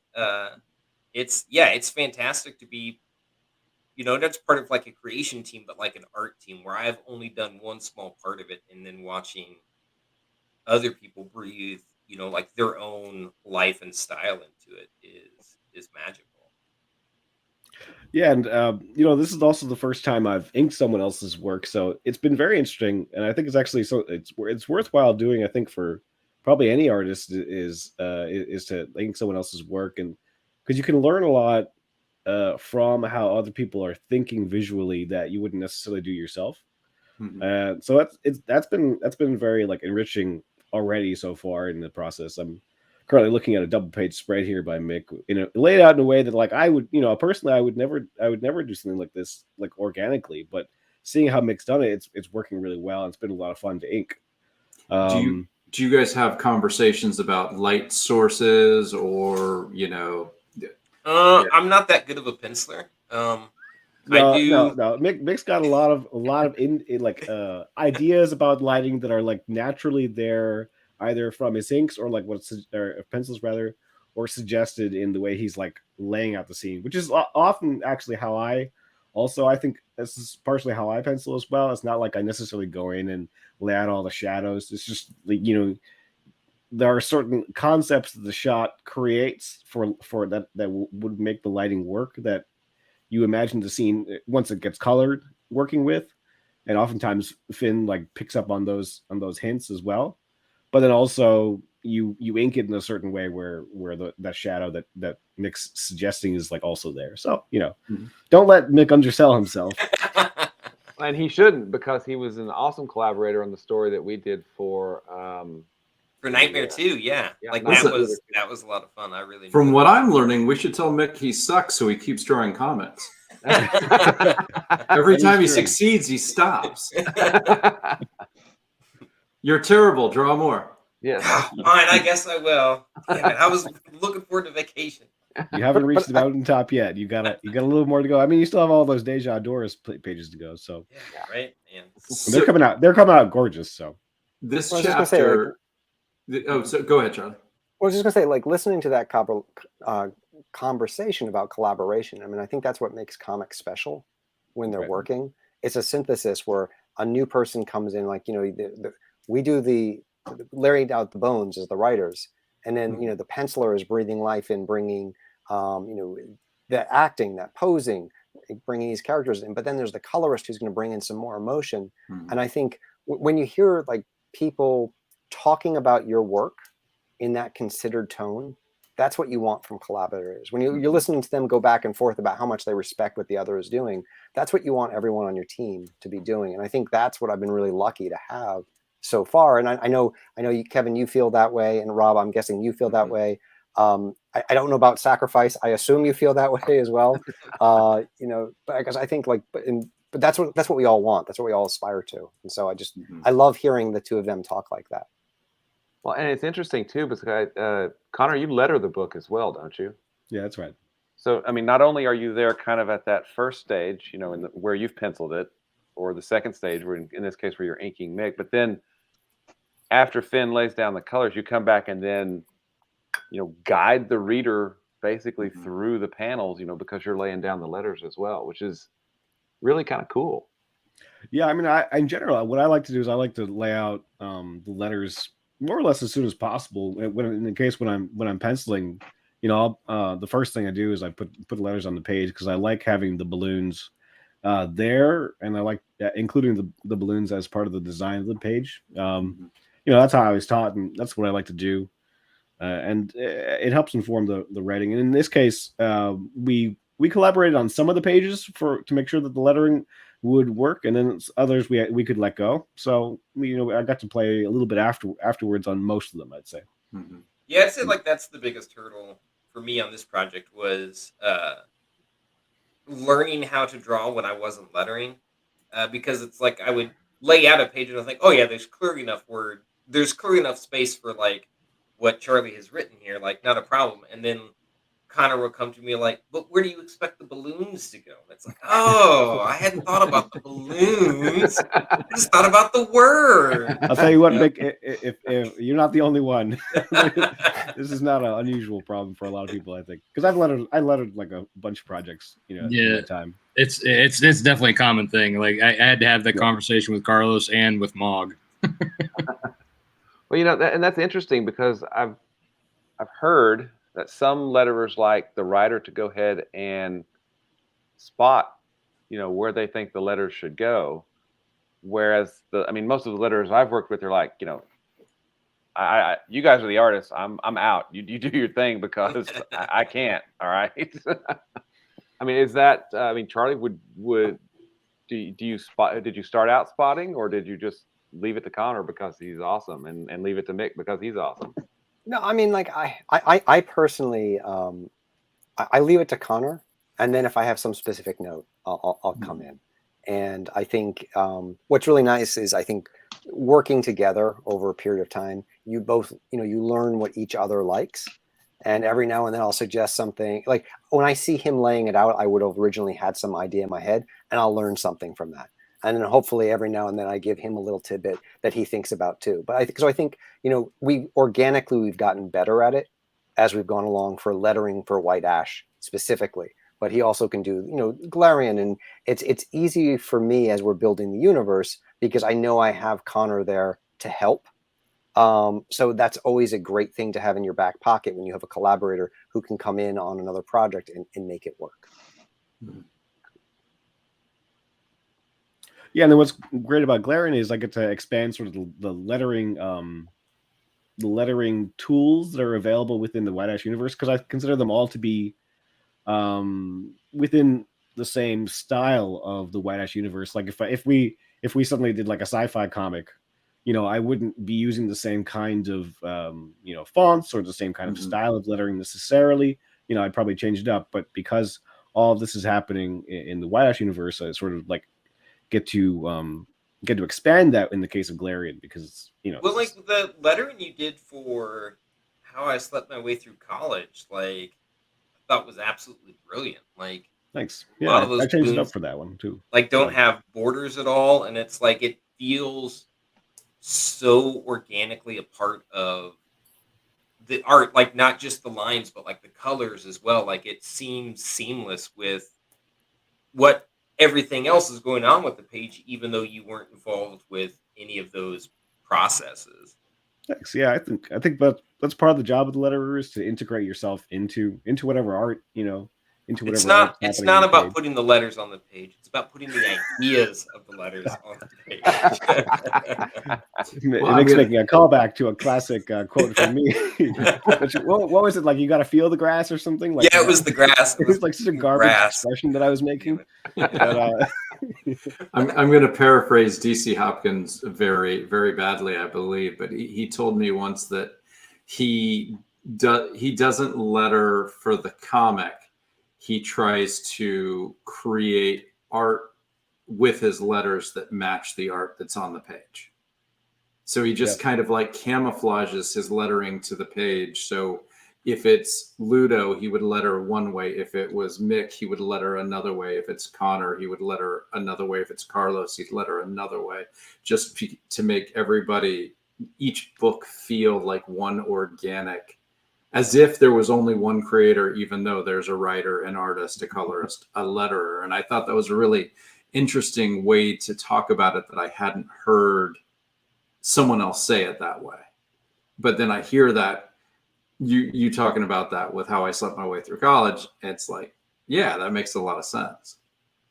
It's fantastic to be, that's part of like a creation team, but like an art team where I've only done one small part of it, and then watching other people breathe, like their own life and style into it is magical. Yeah, and this is also the first time I've inked someone else's work, so it's been very interesting, and I think it's actually it's worthwhile doing. I think for probably any artist is to ink someone else's work, and because you can learn a lot from how other people are thinking visually that you wouldn't necessarily do yourself. So that's been very like enriching already so far in the process. I'm currently looking at a double-page spread here by Mick, laid out in a way that like I would, personally I would never do something like this like organically, but seeing how Mick's done it, it's working really well, and it's been a lot of fun to ink. Do you guys have conversations about light sources, or I'm not that good of a penciler. No. Mick's got a lot of ideas about lighting that are like naturally there, either from his inks or like or pencils rather, or suggested in the way he's like laying out the scene, which is often actually how I think this is partially how I pencil as well. It's not like I necessarily go in and lay out all the shadows. It's just like, there are certain concepts that the shot creates for that would make the lighting work, that you imagine the scene once it gets colored working with, and oftentimes Finn like picks up on those hints as well. But then also you ink it in a certain way where that shadow that Mick's suggesting is like also there. So don't let Mick undersell himself. And he shouldn't, because he was an awesome collaborator on the story that we did for Nightmare 2, yeah. Like that was a lot of fun. I really From what I'm learning, we should tell Mick he sucks so he keeps drawing comics. Every time he succeeds, he stops. You're terrible. Draw more. Yes. Fine, I guess I will. Damn it, I was looking forward to vacation. You haven't reached the mountaintop yet. You got a little more to go. I mean, you still have all those Deja Doris pages to go. So yeah, right. And they're coming out. They're coming out gorgeous. So this chapter. So go ahead, Charlie. I was just gonna say, like, listening to that conversation about collaboration. I mean, I think that's what makes comics special when they're working. It's a synthesis where a new person comes in, like, we do the laying out the bones as the writers, and then the penciler is breathing life in, bringing the acting, that posing, bringing these characters in. But then there's the colorist who's going to bring in some more emotion. And I think when you hear like people talking about your work in that considered tone, that's what you want from collaborators. When you're listening to them go back and forth about how much they respect what the other is doing, that's what you want everyone on your team to be doing. And I think that's what I've been really lucky to have so far. And I know you, Kevin, you feel that way, and Rob, I'm guessing you feel that way. I don't know about Sacrifice. I assume you feel that way as well. Because I think but that's what we all want. That's what we all aspire to. And so I love hearing the two of them talk like that. Well, and it's interesting too, because Connor, you letter the book as well, don't you? Yeah, that's right. So, I mean, not only are you there kind of at that first stage, where you've penciled it, or the second stage, where in this case where you're inking Mick, but then after Finn lays down the colors, you come back and then, guide the reader basically through the panels, because you're laying down the letters as well, which is really kind of cool. Yeah, I mean, in general, what I like to do is I like to lay out the letters more or less as soon as possible. When in the case when I'm penciling, the first thing I do is I put letters on the page because I like having the balloons there, and I like including the balloons as part of the design of the page. That's how I was taught, and that's what I like to do, and it helps inform the writing. And in this case, we collaborated on some of the pages to make sure that the lettering would work, and then others we could let go. So I got to play a little bit afterwards on most of them, I'd say. Yeah, I'd say like that's the biggest hurdle for me on this project was learning how to draw when I wasn't lettering, because it's like I would lay out a page and I was like, oh yeah, there's clearly enough space for like what Charlie has written here, like not a problem. And then Connor will come to me like, but where do you expect the balloons to go? And it's like, oh, I hadn't thought about the balloons. I just thought about the word. I'll tell you what, Mick, if you're not the only one, this is not an unusual problem for a lot of people, I think. Because I lettered like a bunch of projects, at the time. It's definitely a common thing. Like I had to have that conversation with Carlos and with Mog. Well, and that's interesting because I've heard that some letterers like the writer to go ahead and spot, where they think the letters should go. Whereas most of the letterers I've worked with are like, you guys are the artists. I'm out. You do your thing because I can't. All right. Is that? Charlie, did you start out spotting, or did you just leave it to Connor because he's awesome, and leave it to Mick because he's awesome? No, I personally, I leave it to Connor, and then if I have some specific note, I'll come in. And I think what's really nice is I think working together over a period of time, you both, you learn what each other likes. And every now and then I'll suggest something. Like when I see him laying it out, I would have originally had some idea in my head, and I'll learn something from that. And then hopefully every now and then I give him a little tidbit that he thinks about too. But I think, we've gotten better at it as we've gone along for lettering for White Ash specifically. But he also can do, Galarian, and it's easy for me as we're building the universe because I know I have Connor there to help. So that's always a great thing to have in your back pocket when you have a collaborator who can come in on another project and make it work. Yeah, and then what's great about Galarian is I get to expand sort of the lettering tools that are available within the White Ash universe, because I consider them all to be within the same style of the White Ash universe. Like if we suddenly did like a sci-fi comic, I wouldn't be using the same kind of fonts or the same kind of style of lettering necessarily. I'd probably change it up. But because all of this is happening in the White Ash universe, I sort of like get to expand that in the case of Galarian, because well, like the lettering you did for How I Slept My Way Through College, like I thought was absolutely brilliant. Like thanks. A Yeah, lot of those I changed it balloons, up for that one too. Like don't have borders at all, and it's like it feels so organically a part of the art, like not just the lines but like the colors as well. Like it seems seamless with what everything else is going on with the page, even though you weren't involved with any of those processes. Thanks. Yeah, I think that's part of the job of the letterer, is to integrate yourself into whatever art, into whatever. It's not about putting the letters on the page. It's about putting the ideas of the letters on the page. It makes making a callback to a classic quote from me. What was it like? You got to feel the grass or something? Like, yeah, it was the grass. It was like such a garbage expression that I was making. But, I'm going to paraphrase DC Hopkins very, very badly, I believe, but he told me once that he doesn't letter for the comic. He tries to create art with his letters that match the art that's on the page. So he just kind of like camouflages his lettering to the page. So if it's Ludo, he would letter one way. If it was Mick, he would letter another way. If it's Connor, he would letter another way. If it's Carlos, he'd letter another way, just to make each book feel like one organic as if there was only one creator, even though there's a writer, an artist, a colorist, a letterer. And I thought that was a really interesting way to talk about it that I hadn't heard someone else say it that way. But then I hear that you talking about that with How I Slept My Way Through College. It's like, yeah, that makes a lot of sense.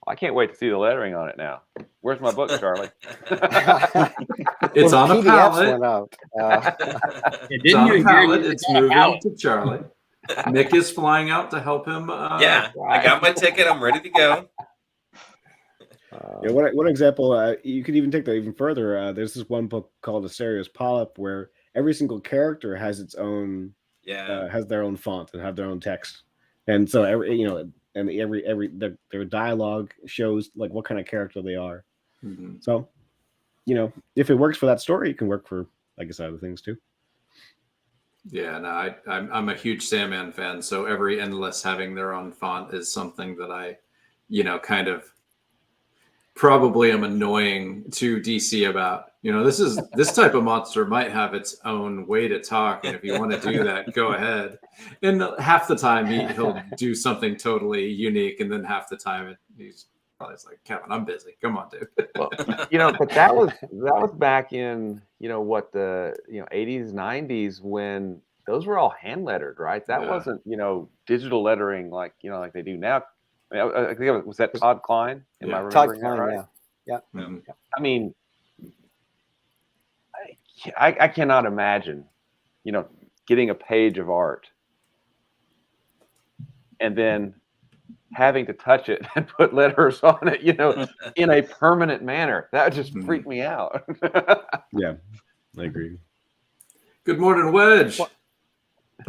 I can't wait to see the lettering on it now. Where's my book, Charlie? It's Well, on a PDFs pallet. went out. Yeah, It's didn't on you a hear pallet. you? It's moving to Charlie. Nick is flying out to help him. Yeah, I got my ticket. I'm ready to go. Yeah, one example, you could even take that even further. There's this one book called Asterios Polyp where every single character has its own, Yeah. has their own font and have their own text, and so every their dialogue shows like what kind of character they are. Mhm. So, if it works for that story, it can work for, I guess, other things too. Yeah, no, I'm a huge Sandman fan, so every Endless having their own font is something that I, kind of probably am annoying to DC about. This type of monster might have its own way to talk, and if you want to do that, go ahead. And half the time he'll do something totally unique, and then half the time he's probably like, Kevin, I'm busy. Come on, dude. Well, but that was back in what the 80s, 90s when those were all hand lettered, right? That Yeah. wasn't digital lettering like they do now. I think it was that Todd Klein. Am I Yeah. Todd remembering that Klein, right? yeah. Mhm. I mean, I cannot imagine, getting a page of art and then having to touch it and put letters on it, in a permanent manner. That would just freak me out. Yeah, I agree. Good morning, Wedge. Well,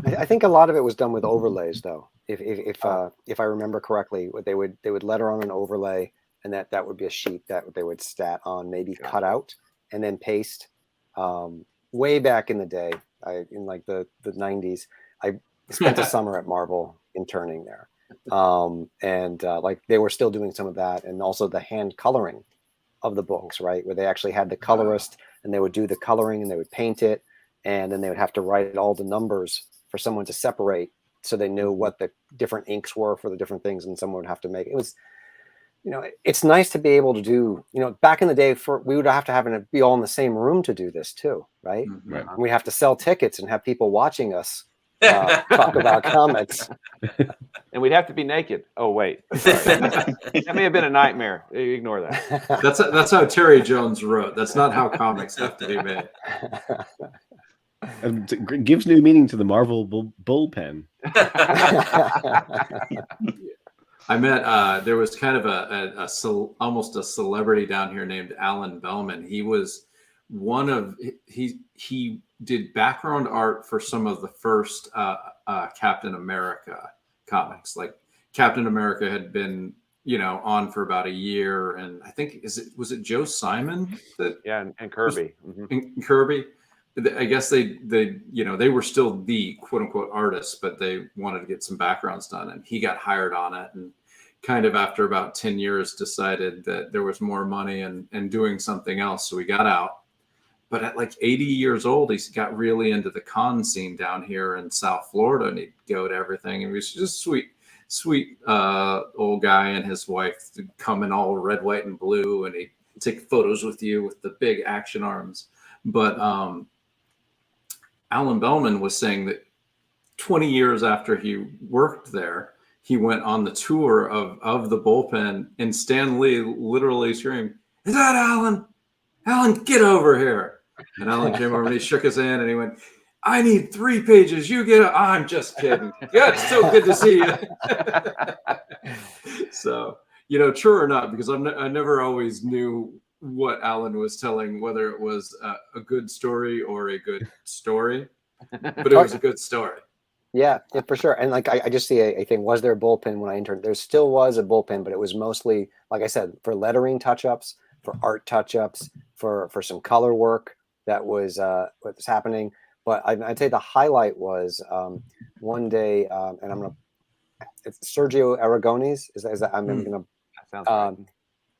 I think a lot of it was done with overlays, though. If I remember correctly, they would letter on an overlay, and that would be a sheet that they would stat on, maybe cut out and then paste. Way back in the day, in like the 90s, I spent a summer at Marvel interning there, and like they were still doing some of that, and also the hand coloring of the books, right, where they actually had the colorist and they would do the coloring and they would paint it, and then they would have to write all the numbers for someone to separate so they knew what the different inks were for the different things, and someone would have to make it. Was, it's nice to be able to do, back in the day, we would have to be all in the same room to do this too, right? Mhm. Right. We have to sell tickets and have people watching us talk about comics. And we'd have to be naked. Oh, wait. Sorry. That may have been a nightmare. Ignore that. That's how Terry Jones wrote. That's not how comics have to be made. And it gives new meaning to the Marvel bullpen. I met there was kind of almost a celebrity down here named Alan Bellman. He was one of he did background art for some of the first Captain America comics. Like Captain America had been on for about a year, and I think was it Joe Simon that and Kirby. and Kirby. I guess they were still the quote unquote artists, but they wanted to get some backgrounds done, and he got hired on it, and kind of after about 10 years decided that there was more money and doing something else. So he got out, but at like 80 years old, he got really into the con scene down here in South Florida, and he'd go to everything. And he was just sweet old guy, and his wife would come in all red, white, and blue, and he'd take photos with you with the big action arms. But Alan Bellman was saying that 20 years after he worked there, he went on the tour of the bullpen, and Stan Lee literally screamed, "Is that Alan? Alan, get over here!" And Alan came over and he shook his hand and he went, "I need 3 pages. You get it." I'm just kidding. Yeah, it's so good to see you. So, true or not, because I never always knew what Alan was telling, whether it was a good story or a good story, but it was a good story. Yeah, for sure. And like I just see a thing. Was there a bullpen when I interned? There still was a bullpen, but it was mostly, like I said, for lettering touch-ups, for art touch-ups, for some color work that was what was happening. But I'd say the highlight was one day, and it's Sergio Aragones. Is that I'm gonna That sounds right.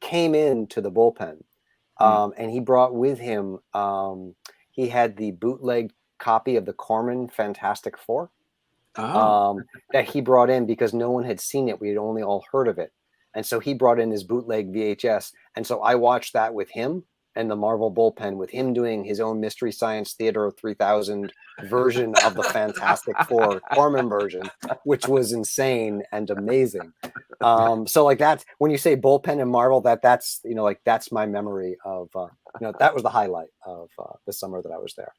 came into the bullpen, and he brought with him. He had the bootleg copy of the Corman Fantastic Four. that he brought in because no one had seen it. We had only all heard of it. And so he brought in his bootleg VHS. And so I watched that with him and the Marvel bullpen, with him doing his own Mystery Science Theater 3000 version of the Fantastic Four Corman version, which was insane and amazing. So like that's when you say bullpen and Marvel, that's like that's my memory of that was the highlight of the summer that I was there.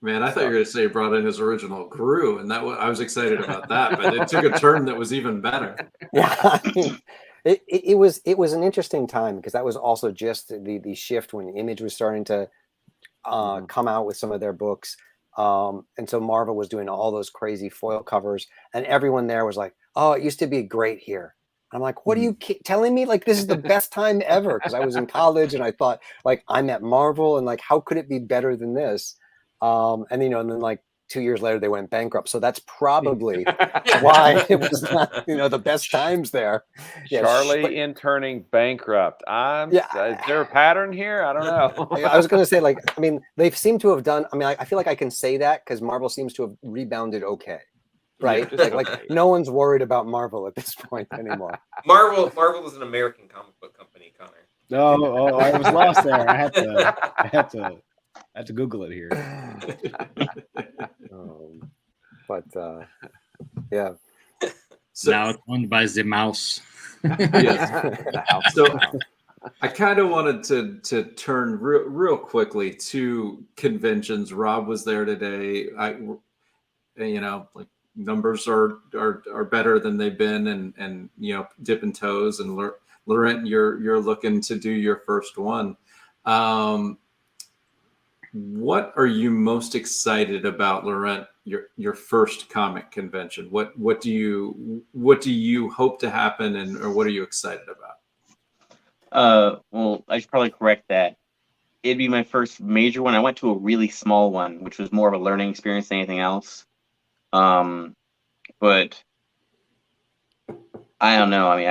Man, I thought you were going to say he brought in his original Gru, and I was excited about that, but it took a turn that was even better. Yeah, I mean, it was an interesting time because that was also just the shift when Image was starting to come out with some of their books, and so Marvel was doing all those crazy foil covers, and everyone there was like, "Oh, it used to be great here." I'm like, "What are you telling me? Like this is the best time ever?" Because I was in college and I thought like I'm at Marvel and like how could it be better than this? And then like 2 years later they went bankrupt, so that's probably why it was not the best times there. Charlie interning bankrupt. Is there a pattern here? I don't know. I was going to say, like, I mean, they seem to have done. I mean, I feel like I can say that because Marvel seems to have rebounded okay, right? Yeah, like no one's worried about Marvel at this point anymore. Marvel is an American comic book company, Connor. No, I was lost there. I had to Google it here. Yeah. So now it's owned by the mouse. Yes. So I kind of wanted to turn real quickly to conventions. Rob was there today. Like numbers are better than they've been, and dipping toes. And Laurent, you're looking to do your first one. What are you most excited about, Laurent? Your first comic convention. What do you hope to happen, or what are you excited about? Well, I should probably correct that. It'd be my first major one. I went to a really small one, which was more of a learning experience than anything else. But I don't know. I mean,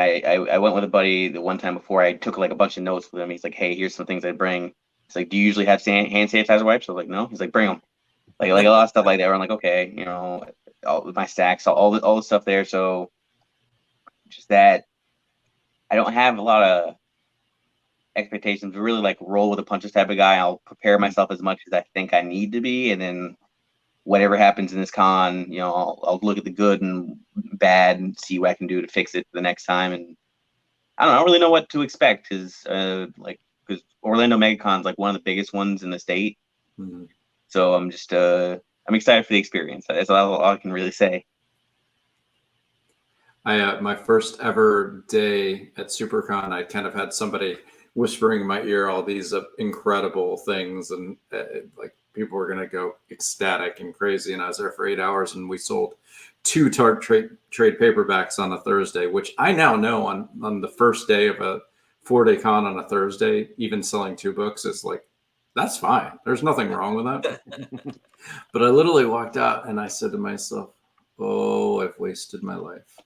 I went with a buddy the one time before. I took like a bunch of notes with him. He's like, "Hey, here's some things I bring." He's like, "Do you usually have hand sanitizer wipes?" I was like, "No." He's like, "Bring them." Like a lot of stuff like that. I'm like, okay, all my stacks, all the stuff there. So just that I don't have a lot of expectations. Really like roll with the punches type of guy. I'll prepare myself as much as I think I need to be, and then whatever happens in this con, I'll look at the good and bad and see what I can do to fix it the next time. And I don't really know what to expect because Orlando MegaCon's like one of the biggest ones in the state. Mm-hmm. So I'm just I'm excited for the experience. That's all I can really say. My first ever day at SuperCon, I kind of had somebody whispering in my ear all these incredible things, and like people were gonna go ecstatic and crazy. And I was there for 8 hours, and we sold 2 Tart trade paperbacks on a Thursday, which I now know on the first day of a 4-day con on a Thursday, even selling 2 books is like, that's fine. There's nothing wrong with that. But I literally walked out and I said to myself, "Oh, I've wasted my life."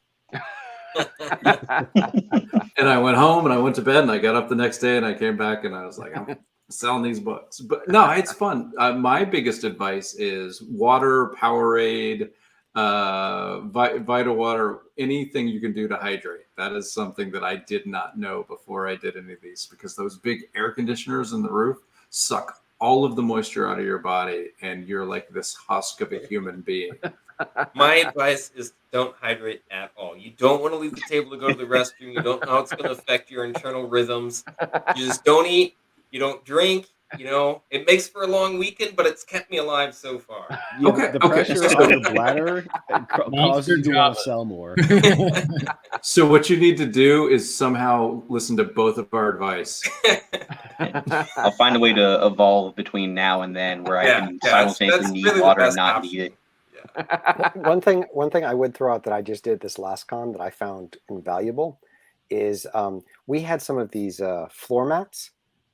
And I went home and I went to bed and I got up the next day and I came back and I was like, I'm selling these books. But no, it's fun. My biggest advice is water, Powerade, Vital Water, anything you can do to hydrate. That is something that I did not know before I did any of these, because those big air conditioners in the roof suck all of the moisture out of your body and you're like this husk of a human being. My advice is don't hydrate at all. You don't want to leave the table to go to the restroom. You don't know how it's going to affect your internal rhythms. You just don't eat. You don't drink. It makes for a long weekend, but it's kept me alive so far. Yeah, the pressure on your bladder causes you to want to sell more. So what you need to do is somehow listen to both of our advice. I'll find a way to evolve between now and then where I can simultaneously need really water and not need it. Yeah. One thing I would throw out that I just did this last con that I found invaluable is we had some of these floor mats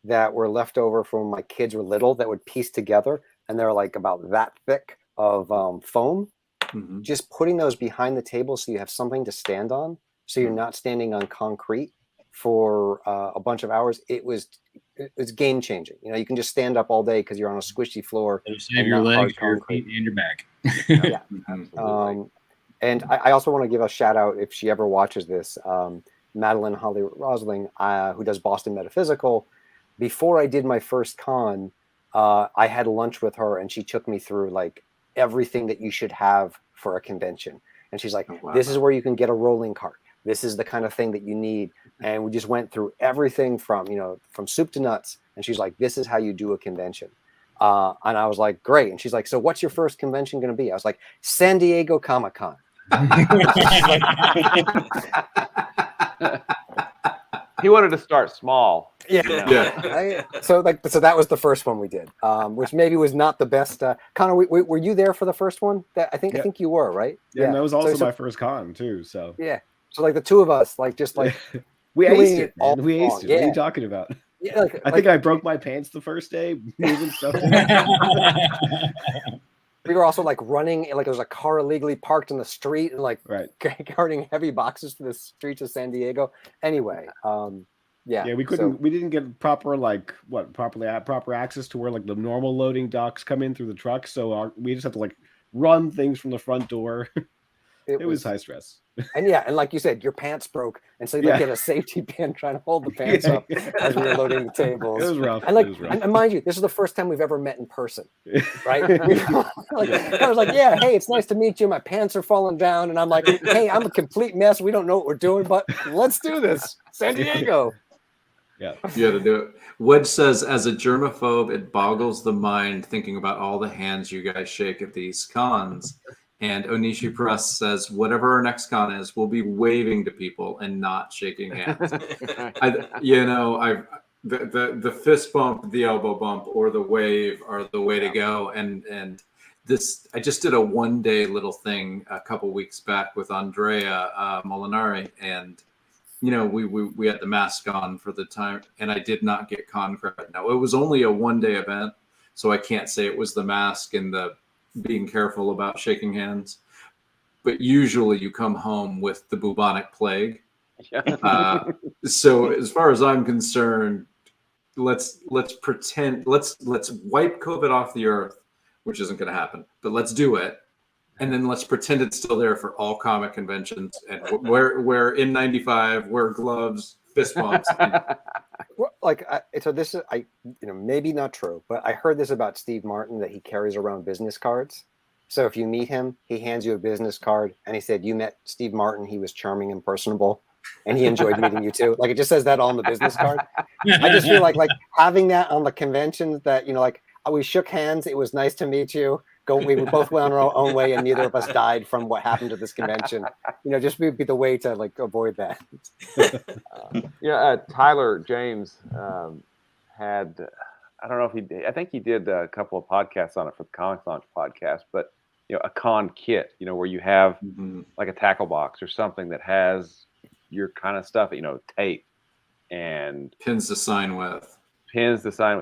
that were left over from when my kids were little that would piece together, and they're like about that thick of foam. Mm-hmm. Just putting those behind the table so you have something to stand on, so you're not standing on concrete for a bunch of hours. It's game changing. You can just stand up all day because you're on a squishy floor. It'll save your legs, your feet, and your back. Yeah. And I also want to give a shout out if she ever watches this, Madeline Holly Rosling, who does Boston Metaphysical. Before I did my first con, I had lunch with her, and she took me through like everything that you should have for a convention. And she's like, this is where you can get a rolling cart. This is the kind of thing that you need. And we just went through everything from soup to nuts. And she's like, this is how you do a convention. And I was like, great. And she's like, so what's your first convention going to be? I was like, San Diego Comic-Con. He wanted to start small. Yeah. So that was the first one we did, which maybe was not the best. Connor, were you there for the first one? I think you were, right? Yeah, and that was also my first con too. So yeah, so like the two of us, like just like we aced it. all We aced it. Yeah. What are you talking about? Yeah, I think I broke my pants the first day moving stuff. We were also like running, like there was a car illegally parked in the street and like carrying heavy boxes through the streets of San Diego. Anyway, we didn't get proper access to where like the normal loading docks come in through the truck. So we just have to like run things from the front door. It was high stress. And like you said, your pants broke, and so you get a safety pin trying to hold the pants up as we were loading the tables. It was rough. And and mind you, this is the first time we've ever met in person, right? I was like, yeah, hey, it's nice to meet you. My pants are falling down, and I'm like, hey, I'm a complete mess. We don't know what we're doing, but let's do this. San Diego. Yeah, you got to do it. Wedge says, as a germaphobe, it boggles the mind thinking about all the hands you guys shake at these cons. And Onishi Press says, whatever our next con is, we'll be waving to people and not shaking hands. The fist bump, the elbow bump, or the wave are the way to go. And this, I just did a one-day little thing a couple weeks back with Andrea Molinari, and we had the mask on for the time, and I did not get con credit. Now, it was only a one-day event, so I can't say it was the mask and the being careful about shaking hands, but usually you come home with the bubonic plague. So as far as I'm concerned, let's pretend, let's wipe COVID off the earth, which isn't going to happen, but let's do it. And then let's pretend it's still there for all comic conventions, and wear N95, wear gloves, fist bumps. So this is maybe not true, but I heard this about Steve Martin, that he carries around business cards. So if you meet him, he hands you a business card, and he said, you met Steve Martin, he was charming and personable, and he enjoyed meeting you too. Like, it just says that on the business card. I just feel like having that on the convention, that we shook hands, it was nice to meet you. We both went on our own way, and neither of us died from what happened at this convention. Just be the way to avoid that. Tyler James had, I don't know if I think he did a couple of podcasts on it for the Comic Launch podcast, but a con kit, where you have like a tackle box or something that has your kind of stuff, tape and pins to sign with,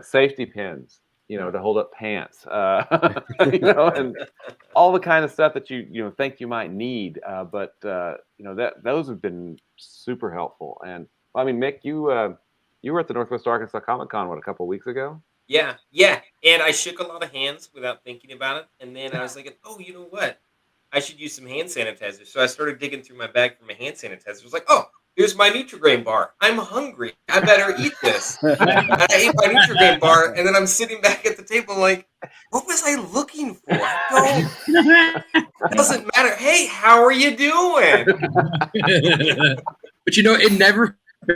safety pins. To hold up pants, and all the kind of stuff that you think you might need. But those have been super helpful. And I mean, Mick, you were at the Northwest Arkansas Comic Con a couple of weeks ago. Yeah, and I shook a lot of hands without thinking about it. And then I was thinking, oh, you know what? I should use some hand sanitizer. So I started digging through my bag for my hand sanitizer. I was like, oh, here's my Nutri-Grain bar. I'm hungry. I better eat this. I ate my Nutri-Grain bar, and then I'm sitting back at the table like, what was I looking for? It doesn't matter. Hey, how are you doing? But it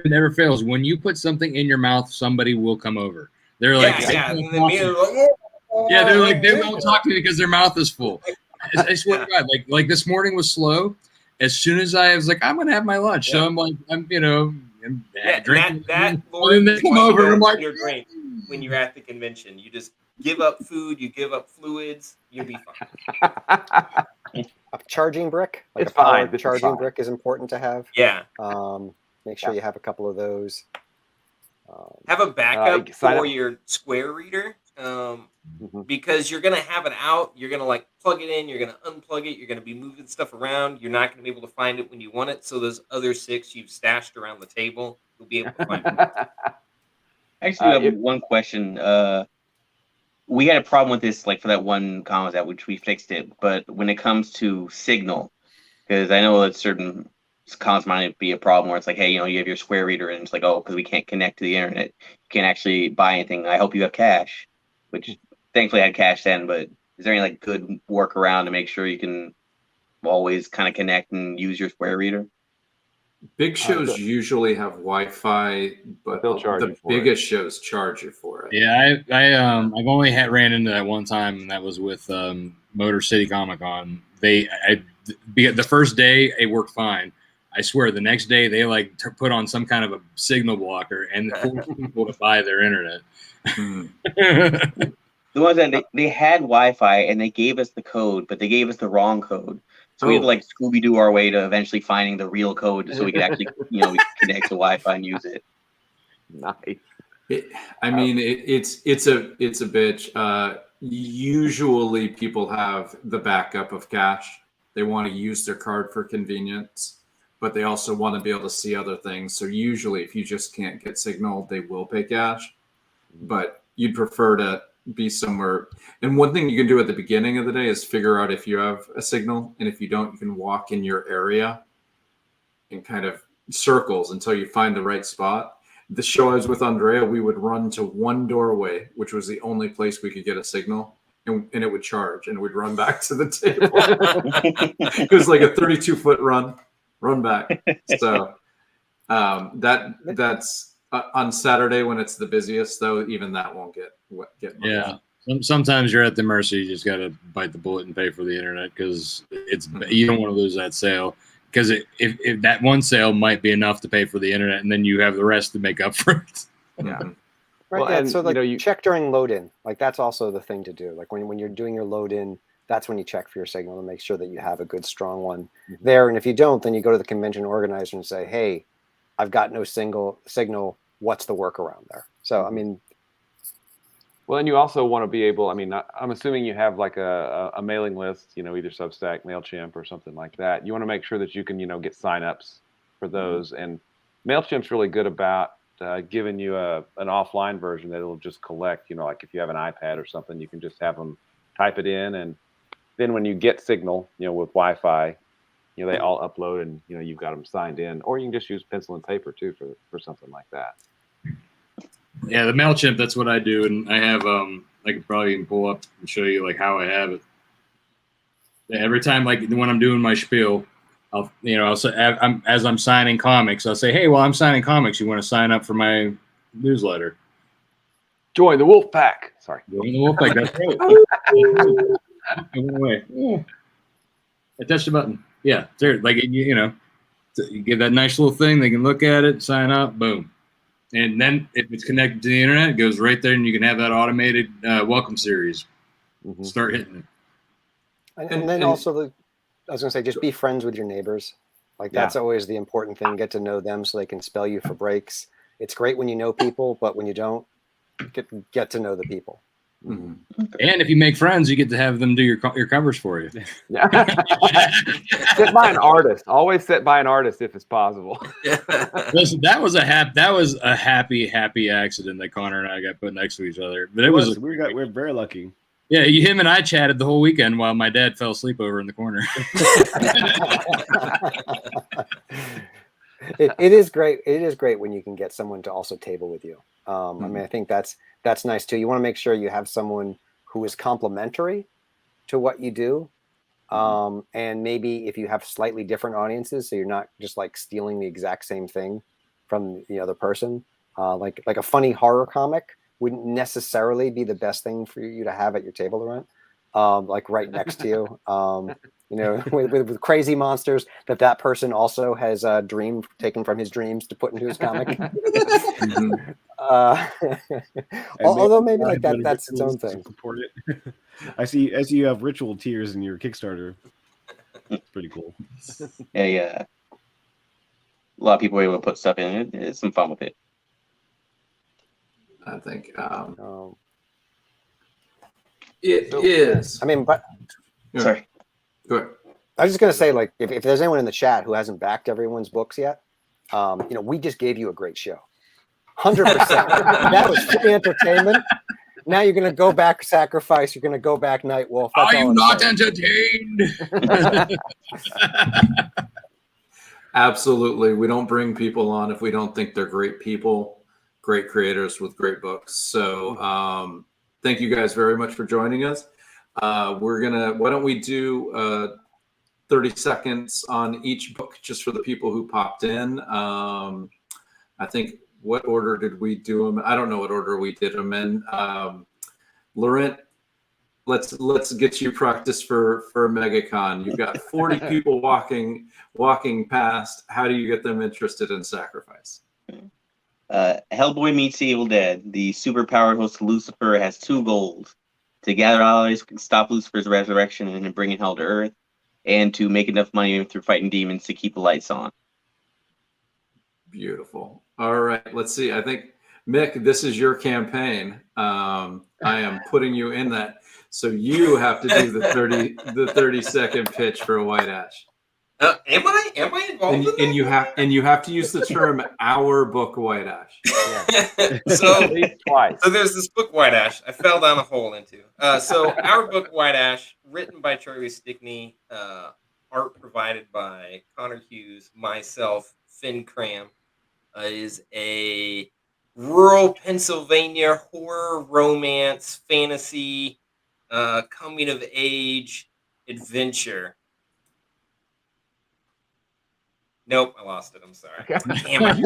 never fails. When you put something in your mouth, somebody will come over. They're like, they're like, they won't talk to me because their mouth is full. I swear to God, like this morning was slow. As soon as I was like, I'm gonna have my lunch, so I'm like, drinking. That and they come over, and I'm like, your drink when you're at the convention. You just give up food, you give up fluids, you'll be fine. A charging brick, it's fine. The charging brick is important to have. Yeah. Make sure you have a couple of those. Have a backup for your Square reader. Because you're gonna have it out, you're gonna plug it in, you're gonna unplug it, you're gonna be moving stuff around, you're not gonna be able to find it when you want it. So those other 6 you've stashed around the table, you'll be able to find it. Actually, I have one question. We had a problem with this, for that one comment which we fixed it. But when it comes to Signal, Because I know that certain cons might be a problem where it's like, hey, you have your Square reader, and it's like, oh, because we can't connect to the internet, you can't actually buy anything. I hope you have cash, which thankfully I had cash then. But is there any like good workaround to make sure you can always kind of connect and use your Square reader? Big shows usually have Wi-Fi, but They'll charge the you for biggest shows charge you for it. Yeah, I've only ran into that one time, and that was with Motor City Comic Con. The first day it worked fine. I swear, the next day they put on some kind of a signal blocker and forced people to buy their internet. The ones that they had Wi-Fi and they gave us the code, but they gave us the wrong code. So we had to like Scooby-Doo our way to eventually finding the real code so we could actually, we could connect to Wi-Fi and use it. Nice. It's a bitch. Usually people have the backup of cash. They want to use their card for convenience, but they also want to be able to see other things. So usually if you just can't get signal, they will pay cash, but you'd prefer to be somewhere. And one thing you can do at the beginning of the day is figure out if you have a signal, and if you don't, you can walk in your area in kind of circles until you find the right spot. The show I was with Andrea, we would run to one doorway, which was the only place we could get a signal, and it would charge, and we'd run back to the table. It was like a 32-foot run back. So that's on Saturday when it's the busiest, though. Even that won't get much. Yeah. Sometimes you're at the mercy. You just got to bite the bullet and pay for the internet, because you don't want to lose that sale. Because if that one sale might be enough to pay for the internet, and then you have the rest to make up for it. Yeah. Right. Well, Yeah. and, So like you check during load in. Like that's also the thing to do. Like when you're doing your load in, that's when you check for your signal to make sure that you have a good strong one there. And if you don't, then you go to the convention organizer and say, hey, I've got no signal. What's the workaround there? So I mean, well, and you also want to be able, I'm assuming you have like a mailing list, either Substack, MailChimp, or something like that. You want to make sure that you can, get signups for those. And MailChimp's really good about giving you an offline version that it'll just collect, like if you have an iPad or something, you can just have them type it in. And then when you get signal, with Wi-Fi, they all upload, and, you've got them signed in. Or you can just use pencil and paper too for something like that. Yeah, the MailChimp, that's what I do. And I have, I could probably even pull up and show you like how I have it. Yeah, every time, like when I'm doing my spiel, I'll say, as I'm signing comics, I'll say, hey, well, I'm signing comics. You want to sign up for my newsletter? Join the Wolf Pack. Sorry. Join the Wolf Pack. That's right. I went away. Yeah. I touched the button. Yeah, there. Like you give that nice little thing. They can look at it, sign up, boom. And then if it's connected to the internet, it goes right there, and you can have that automated welcome series. Start hitting it. and then also I was going to say, just be friends with your neighbors. Like that's always the important thing. Get to know them so they can spell you for breaks. It's great when you know people, but when you don't, get to know the people. And if you make friends, you get to have them do your covers for you. Yeah. Sit by an artist. Always sit by an artist if it's possible. Listen, that was a happy accident that Connor and I got put next to each other. But we're very lucky. Yeah, him and I chatted the whole weekend while my dad fell asleep over in the corner. It is great. It is great when you can get someone to also table with you. I think that's nice too. You want to make sure you have someone who is complimentary to what you do. And maybe if you have slightly different audiences, so you're not just like stealing the exact same thing from the other person. Like a funny horror comic wouldn't necessarily be the best thing for you to have at your table to rent, like right next to you. With crazy monsters that person also has a dream taken from his dreams to put into his comic. Although maybe like that's its own thing. Support it. I see. As you have ritual tiers in your Kickstarter, it's pretty cool. Yeah. A lot of people are able to put stuff in it. It's some fun with it. I think it is. I mean, but sorry. Go ahead. I was just going to say, like, if there's anyone in the chat who hasn't backed everyone's books yet, we just gave you a great show. 100%. That was free entertainment. Now you're gonna go back sacrifice. You're gonna go back Night Wolf. That's Are all you I'm not saying. entertained? Absolutely. We don't bring people on if we don't think they're great people, great creators with great books. So thank you guys very much for joining us. Why don't we do 30 seconds on each book just for the people who popped in. I think, what order did we do them? I don't know what order we did them in. Laurent, let's get you practice for MegaCon. You've got 40 people walking past. How do you get them interested in Sacrifice? Hellboy meets the Evil Dead. The superpowered host of Lucifer has 2 goals: to gather allies who can stop Lucifer's resurrection and bring hell to Earth, and to make enough money through fighting demons to keep the lights on. Beautiful. All right, let's see. I think, Mick, this is your campaign. I am putting you in that. So you have to do the 30-second pitch for a White Ash. Am I involved in that? And you have to use the term "our book White Ash." So Twice. So there's this book, White Ash, I fell down a hole into. So our book, White Ash, written by Charlie Stickney, art provided by Connor Hughes, myself, Finn Cram, is a rural Pennsylvania horror, romance, fantasy, coming of age adventure. Nope, I lost it. I'm sorry. Damn it.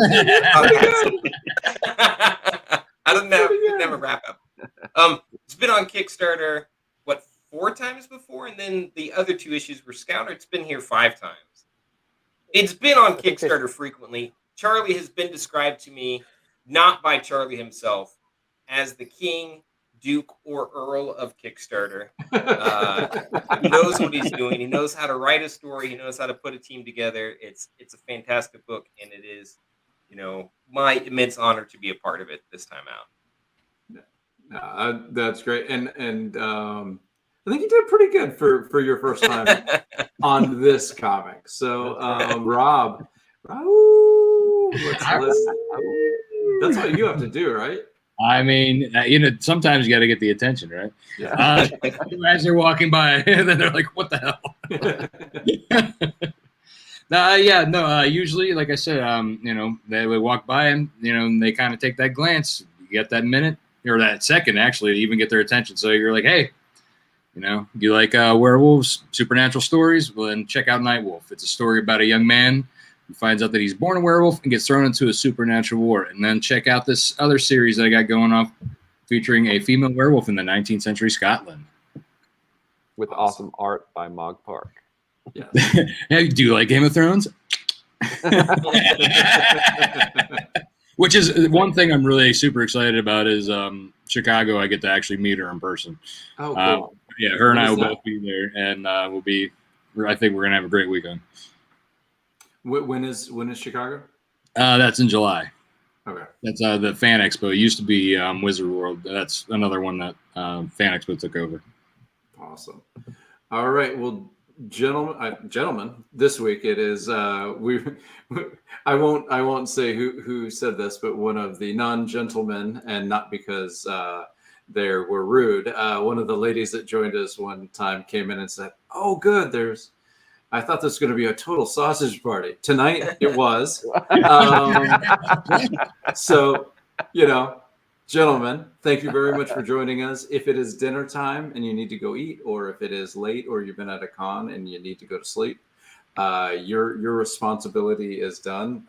I didn't have a wrap up. It's been on Kickstarter, 4 times before? And then the other 2 issues were Scouter. It's been here 5 times. It's been on Kickstarter frequently. Charlie has been described to me, not by Charlie himself, as the king, duke, or earl of Kickstarter. He knows what he's doing. He knows how to write a story. He knows how to put a team together. It's a fantastic book, and it is, my immense honor to be a part of it this time out. That's great, and I think you did pretty good for your first time on this comic. So, Rob, that's what you have to do, right? I mean, sometimes you got to get the attention, right? Yeah. As they're walking by, and then they're like, "What the hell?" Usually, like I said, they would walk by and and they kind of take that glance. You get that minute or that second, actually, to even get their attention. So you're like, "Hey, you like werewolves, supernatural stories? Well, then check out Night Wolf. It's a story about a young man who finds out that he's born a werewolf and gets thrown into a supernatural war. And then check out this other series that I got going off featuring a female werewolf in the 19th century Scotland. With awesome art by Mog Park. Yeah. Hey, do you like Game of Thrones? Which is one thing I'm really super excited about is Chicago. I get to actually meet her in person. Oh, cool. Yeah, her and I will both be there, and I think we're gonna have a great weekend. When is Chicago? That's in July. Okay. That's the Fan Expo. It used to be Wizard World. That's another one that Fan Expo took over. Awesome. All right. Well, gentlemen, this week it is I won't say who said this, but one of the non-gentlemen, and not because they were rude. One of the ladies that joined us one time came in and said, "Oh, good. I thought this was going to be a total sausage party. Tonight it was." So, gentlemen, thank you very much for joining us. If it is dinner time and you need to go eat, or if it is late or you've been at a con and you need to go to sleep, your responsibility is done.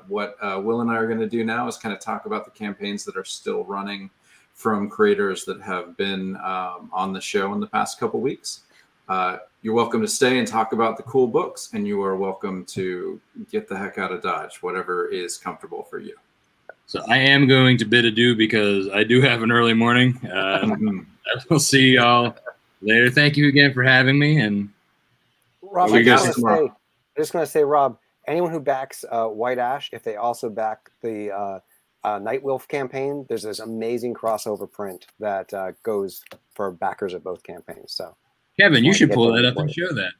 What Will and I are going to do now is kind of talk about the campaigns that are still running from creators that have been on the show in the past couple weeks. You're welcome to stay and talk about the cool books, and you are welcome to get the heck out of Dodge, whatever is comfortable for you. So I am going to bid adieu because I do have an early morning. We'll see y'all later. Thank you again for having me. And Rob, We I'm got just tomorrow. going to say, Rob, anyone who backs White Ash, if they also back the Night Wolf campaign, there's this amazing crossover print that goes for backers of both campaigns. So, Kevin, you should pull that up and show that.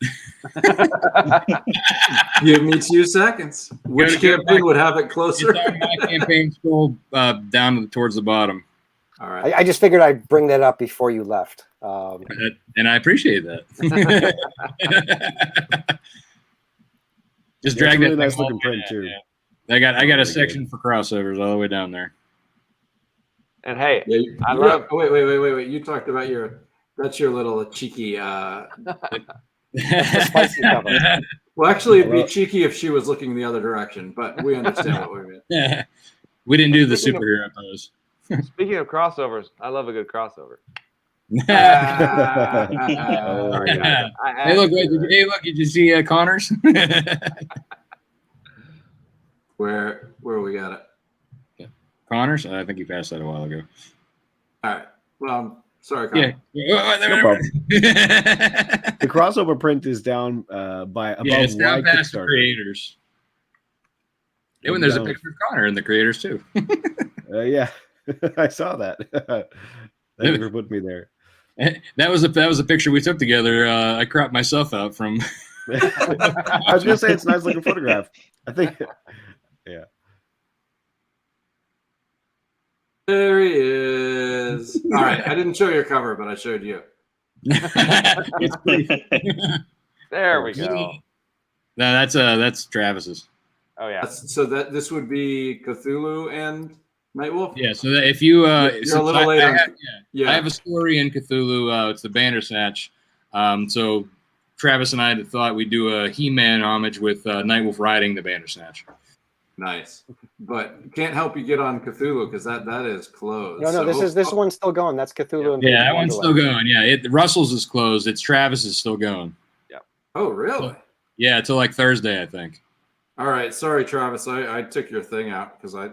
Give me 2 seconds. Which campaign would have it closer? It's on my campaign. Scroll down towards the bottom. All right. I just figured I'd bring that up before you left. And I appreciate that. Just Yeah, it's drag a really that nice thing all looking the way print down, too. yeah. I got a really section for crossovers all the way down there. And hey, Yeah, I love. Wait. You talked about that's your little cheeky. That's the spicy cover. Well, actually, it'd be Hello. cheeky if she was looking the other direction, but we understand what we mean. We didn't do the Speaking of- superhero pose. Speaking of crossovers, I love a good crossover. Oh, Sorry, guys. I Hey, had look! to do that. Did you see Connors? Where we got it? Connors? I think he passed that a while ago. All right. Well, sorry, Yeah. Colin. No problem. The crossover print is down by above Yeah, it's down wide past the Kickstarter. creators. Yeah, when there's a picture of Connor and the creators too. Yeah, I saw that. Thank you for putting me there. That was a picture we took together. I cropped myself out from. I was gonna say it's a nice looking photograph. I think. Yeah. There he is. All right. I didn't show your cover, but I showed you. It's pretty. There we go. No, that's Travis's. Oh yeah. So this would be Cthulhu and Nightwolf. Yeah. So that if you You're a little late on. I have a story in Cthulhu. It's the Bandersnatch. So Travis and I thought we'd do a He-Man homage with Nightwolf riding the Bandersnatch. Nice, but can't help you get on Cthulhu because that is closed. No, So this one's still going. That's Cthulhu. And Yeah, Bates that one's still Wonderland. going. Yeah, Russell's is closed. It's Travis is still going. Oh, really? Yeah, until like Thursday, I think. All right. Sorry, Travis. I took your thing out because I.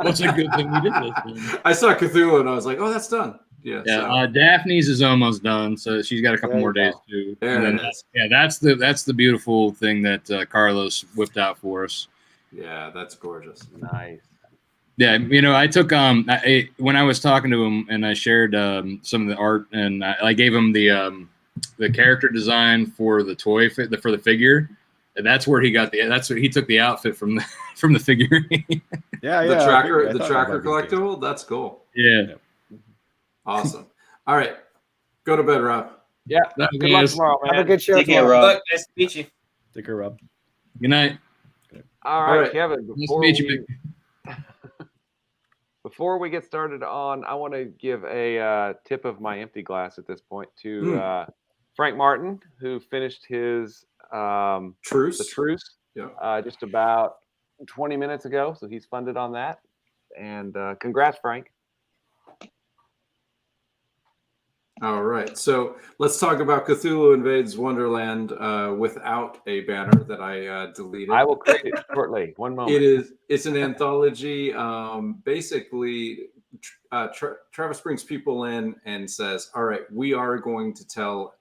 What's a good thing we did this thing? I saw Cthulhu and I was like, oh, that's done. Yeah. Yeah, so- Daphne's is almost done, so she's got a couple There more you days go. too. There And it then is. that's the beautiful thing that Carlos whipped out for us. Yeah, that's gorgeous. Nice. Yeah, I took when I was talking to him and I shared some of the art and I gave him the character design for the toy for the figure, and that's where he got that's where he took the outfit from the figure. Yeah, The yeah. tracker, I the thought tracker that might be the case. collectible. That's cool. Yeah. Awesome. All right, go to bed, Rob. Yeah. That Good luck is- tomorrow, man. Have a good show Take care, tomorrow. Rob. Look, nice to meet you. Take care, Rob. Good night. All All right, right. Kevin. Nice to meet you. Before we get started on, I want to give a tip of my empty glass at this point to Frank Martin, who finished his Truce. the truce Yeah. just about 20 minutes ago. So he's funded on that. And congrats, Frank. All right. So let's talk about Cthulhu Invades Wonderland without a banner that I deleted. I will create it shortly. One moment. It's an anthology. Basically, Travis brings people in and says, all right, we are going to tell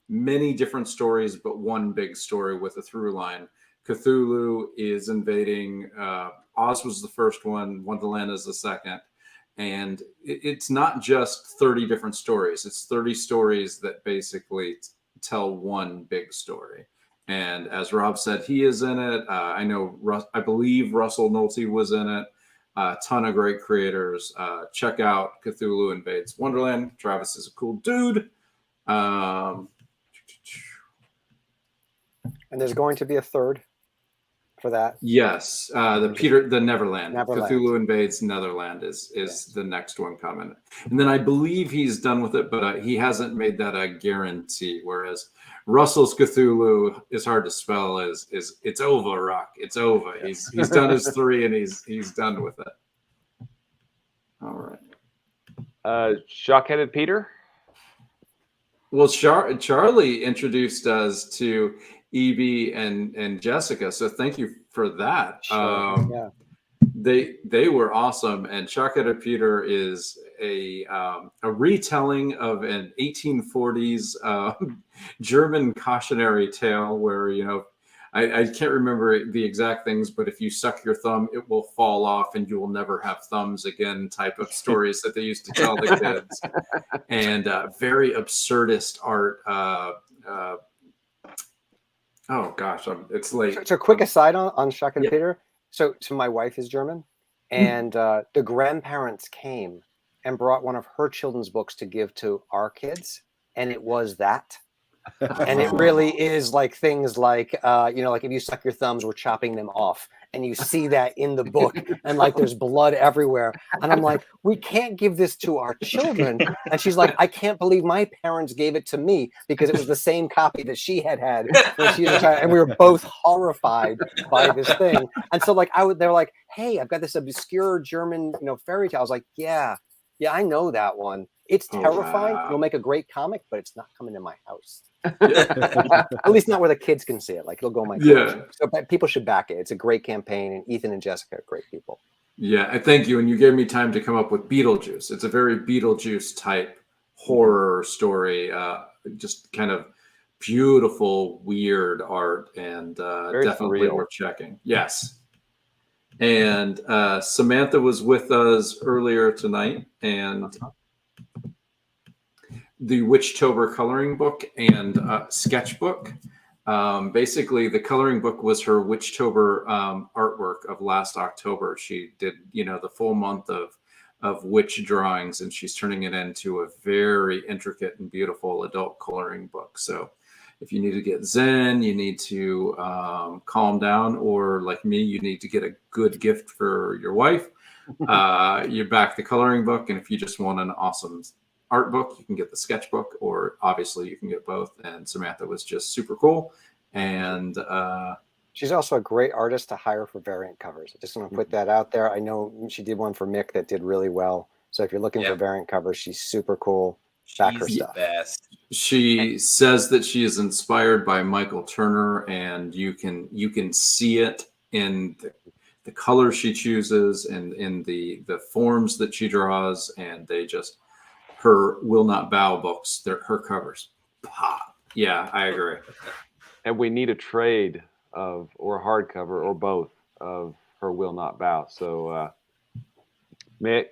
many different stories, but one big story with a through line. Cthulhu is invading. Oz was the first one. Wonderland is the second. And it's not just 30 different stories. It's 30 stories that basically tell one big story. And as Rob said, he is in it. I believe Russell Nolte was in it. A ton of great creators. Check out Cthulhu Invades Wonderland. Travis is a cool dude. And there's going to be a third for that. Yes, the Neverland. Neverland. Cthulhu Invades Netherland is the next one coming, and then I believe he's done with it, but he hasn't made that a guarantee. Whereas Russell's Cthulhu is hard to spell. Is it's over, Rock? It's over. He's done his 3 and he's done with it. All right. Shock-headed Peter. Well, Charlie introduced us to Evie and Jessica, so thank you for that. Sure. Yeah. They were awesome, and Shock-headed Peter is a retelling of an 1840s German cautionary tale where I can't remember the exact things, but if you suck your thumb, it will fall off and you will never have thumbs again type of stories that they used to tell the kids. And very absurdist art. Oh gosh, it's late. So quick aside on Shock and Peter. So my wife is German, and the grandparents came and brought one of her children's books to give to our kids, and it was that. And it really is like things like, like if you suck your thumbs, we're chopping them off. And you see that in the book, and like there's blood everywhere. And I'm like, we can't give this to our children. And she's like, I can't believe my parents gave it to me, because it was the same copy that she had when she was a child. And we were both horrified by this thing. And so like they're like, hey, I've got this obscure German, fairy tale. I was like, yeah, I know that one. It's terrifying. Wow. You'll make a great comic, but it's not coming to my house. At least not where the kids can see it. Like it'll go in my collection. So people should back it. It's a great campaign, and Ethan and Jessica are great people. Yeah, I thank you. And you gave me time to come up with Beetlejuice. It's a very Beetlejuice type horror story. Just kind of beautiful, weird art, and definitely surreal. worth checking. Yes. And Samantha was with us earlier tonight, and the Witchtober coloring book and sketchbook. Basically, the coloring book was her Witchtober artwork of last October. She did, the full month of witch drawings, and she's turning it into a very intricate and beautiful adult coloring book. So if you need to get zen, you need to calm down, or like me, you need to get a good gift for your wife, you back the coloring book. And if you just want an awesome art book, you can get the sketchbook, or obviously you can get both. And Samantha was just super cool. And she's also a great artist to hire for variant covers. I just want to put that out there. I know she did one for Mick that did really well. So if you're looking for variant covers, she's super cool. Back her She's stuff. the best. She says that she is inspired by Michael Turner, and you can see it in the colors she chooses and in the forms that she draws, and they just, her Will Not Bow books, her covers pop. Yeah, I agree. And we need a trade or a hardcover or both of her Will Not Bow. So Mick,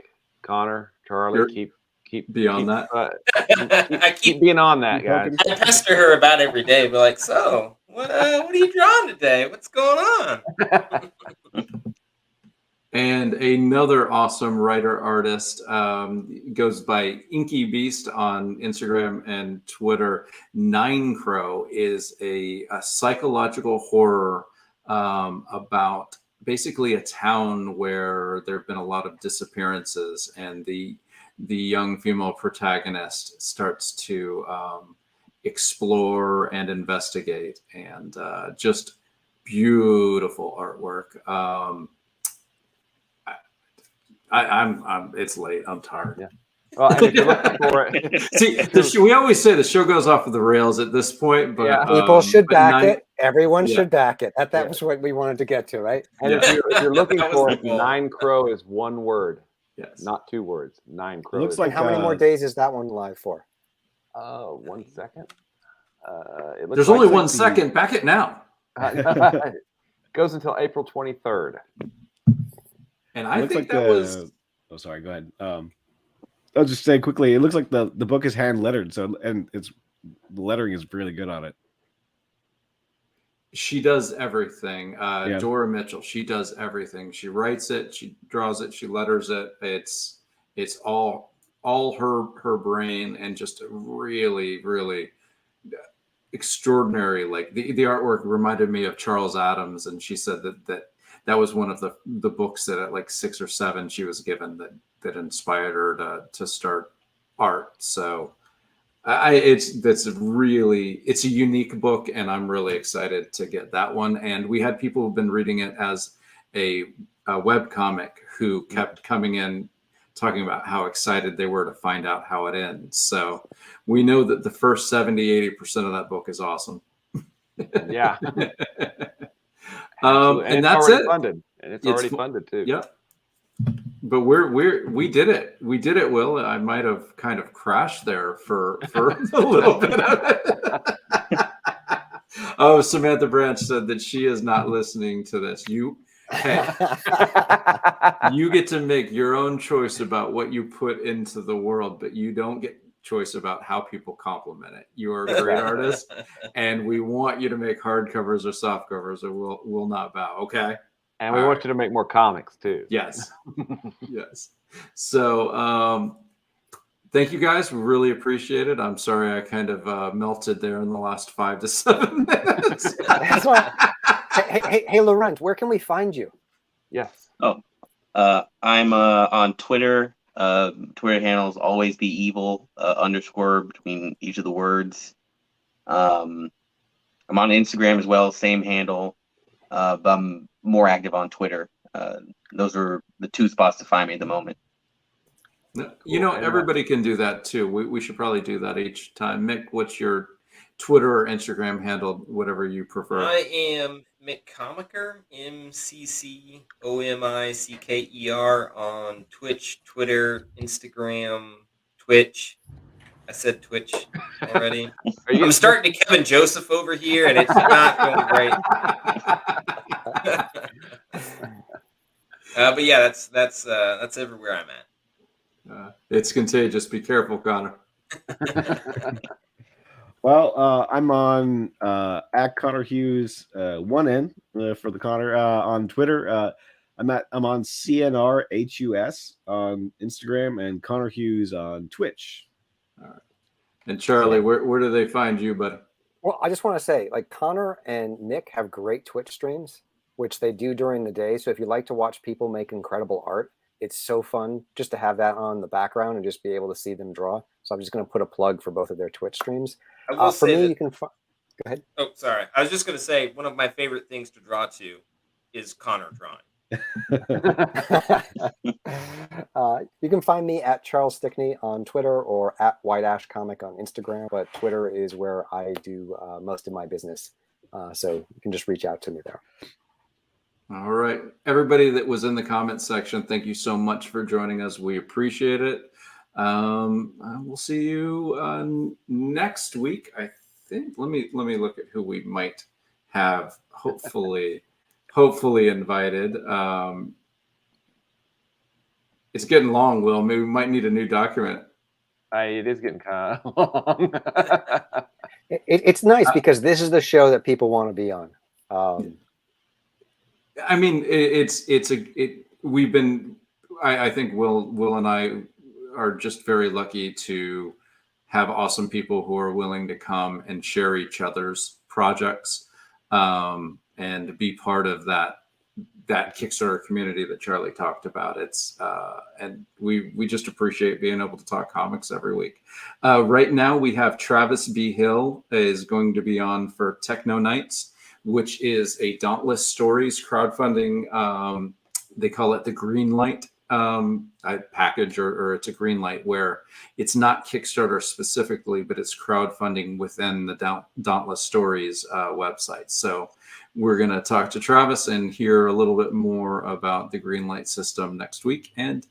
Connor, Charlie, keep beyond that. I keep being on that, guys. I pester her about every day, but like, so what are you drawing today? What's going on? And another awesome writer artist goes by Inky Beast on Instagram and Twitter. Nine Crow is a psychological horror about basically a town where there have been a lot of disappearances, and the young female protagonist starts to explore and investigate, and just beautiful artwork. I'm it's late. I'm tired. Yeah. Well, and if you're looking for it, See, we always say the show goes off of the rails at this point, but Yeah. People should back it. Everyone Yeah. should back it. That was what we wanted to get to, right? and if you're looking That was for the it, goal. Nine Crow is one word, Yes. not two words. Nine Crow. looks is- like How many more days is that one live for? 1 second. It looks There's like only the- 1 second. Back it now. It goes until April 23rd. And It I looks think like that was Oh, sorry. Go ahead. I'll just say quickly. It looks like the book is hand lettered, and the lettering is really good on it. she does everything. Yeah. Dora Mitchell, she does everything. She writes it, she draws it, she letters it. It's all her brain, and just really, really extraordinary. Like the artwork reminded me of Charles Addams, and she said that was one of the books that at like 6 or 7 she was given that inspired her to start art. So it's a unique book, and I'm really excited to get that one. And we had people who've been reading it as a web comic who kept coming in talking about how excited they were to find out how it ends. So we know that the first 70-80% of that book is awesome. Yeah. And it's that's already it. funded, and it's already funded too. Yep. But we did it. We did it, Will. I might have kind of crashed there for a little bit of it. Oh, Samantha Branch said that she is not listening to this. Hey, you get to make your own choice about what you put into the world, but you don't get choice about how people compliment it. You are a great artist, and we want you to make hardcovers or soft covers, or we'll not bow. Okay. And we All want right. you to make more comics too. Yes. Yes. So thank you guys. We really appreciate it. I'm sorry I kind of melted there in the last 5 to 7 minutes. That's why. Hey, Laurent, where can we find you? Yes. I'm on Twitter. Twitter handle is always be evil _ between each of the words. I'm on Instagram as well, same handle, but I'm more active on Twitter. Those are the 2 spots to find me at the moment. You know, everybody can do that too. We should probably do that each time. Mick, what's your Twitter or Instagram handle, whatever you prefer? I am Mick Comiker, MCCOMICKER on Twitch, Twitter, Instagram, Twitch. I said Twitch already. I'm starting to Kevin Joseph over here, and it's not going great. But yeah, that's everywhere I'm at. It's contagious. Be careful, Connor. Well, I'm on at Connor Hughes 1N for the Connor on Twitter. I'm on CNRHUS on Instagram and Connor Hughes on Twitch. All right. And Charlie, where do they find you, bud? Well, I just want to say, like, Connor and Nick have great Twitch streams, which they do during the day. So if you like to watch people make incredible art, it's so fun just to have that on the background and just be able to see them draw. So I'm just going to put a plug for both of their Twitch streams. I will For say me, that, you can. Go ahead. Oh, sorry. I was just going to say one of my favorite things to draw to is Connor drawing. You can find me at Charles Stickney on Twitter or at White Ash Comic on Instagram, but Twitter is where I do most of my business. So you can just reach out to me there. All right. Everybody that was in the comment section, thank you so much for joining us. We appreciate it. We'll see you next week. I think. Let me look at who we might have hopefully invited. It's getting long, Will. Maybe we might need a new document. It is getting kind of long. It's nice because this is the show that people want to be on. I mean, we've been. I think Will and I are just very lucky to have awesome people who are willing to come and share each other's projects and be part of that Kickstarter community that Charlie talked about. And we just appreciate being able to talk comics every week. Right now we have Travis B. Hill is going to be on for Techno Nights, which is a Dauntless Stories crowdfunding. They call it the Green Light package, or it's a green light where it's not Kickstarter specifically, but it's crowdfunding within the Dauntless Stories website. So we're going to talk to Travis and hear a little bit more about the green light system next week. And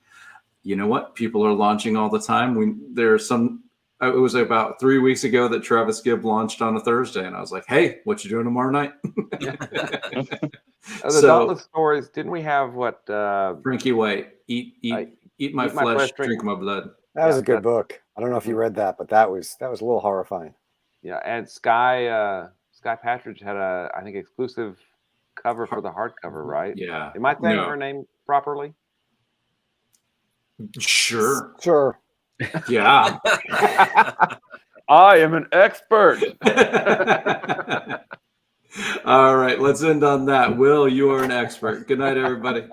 you know what? People are launching all the time. It was about 3 weeks ago that Travis Gibb launched on a Thursday, and I was like, "Hey, what you doing tomorrow night?" The Dauntless Stories. Didn't we have what? Frankie White, eat my flesh, drink my blood. That was a good book. I don't know if you read that, but that was a little horrifying. Yeah, and Sky Patridge had I think exclusive cover for the hardcover, right? Yeah. Am I saying her name properly? Sure. Yeah. I am an expert. All right, let's end on that. Will, you are an expert. Good night, everybody.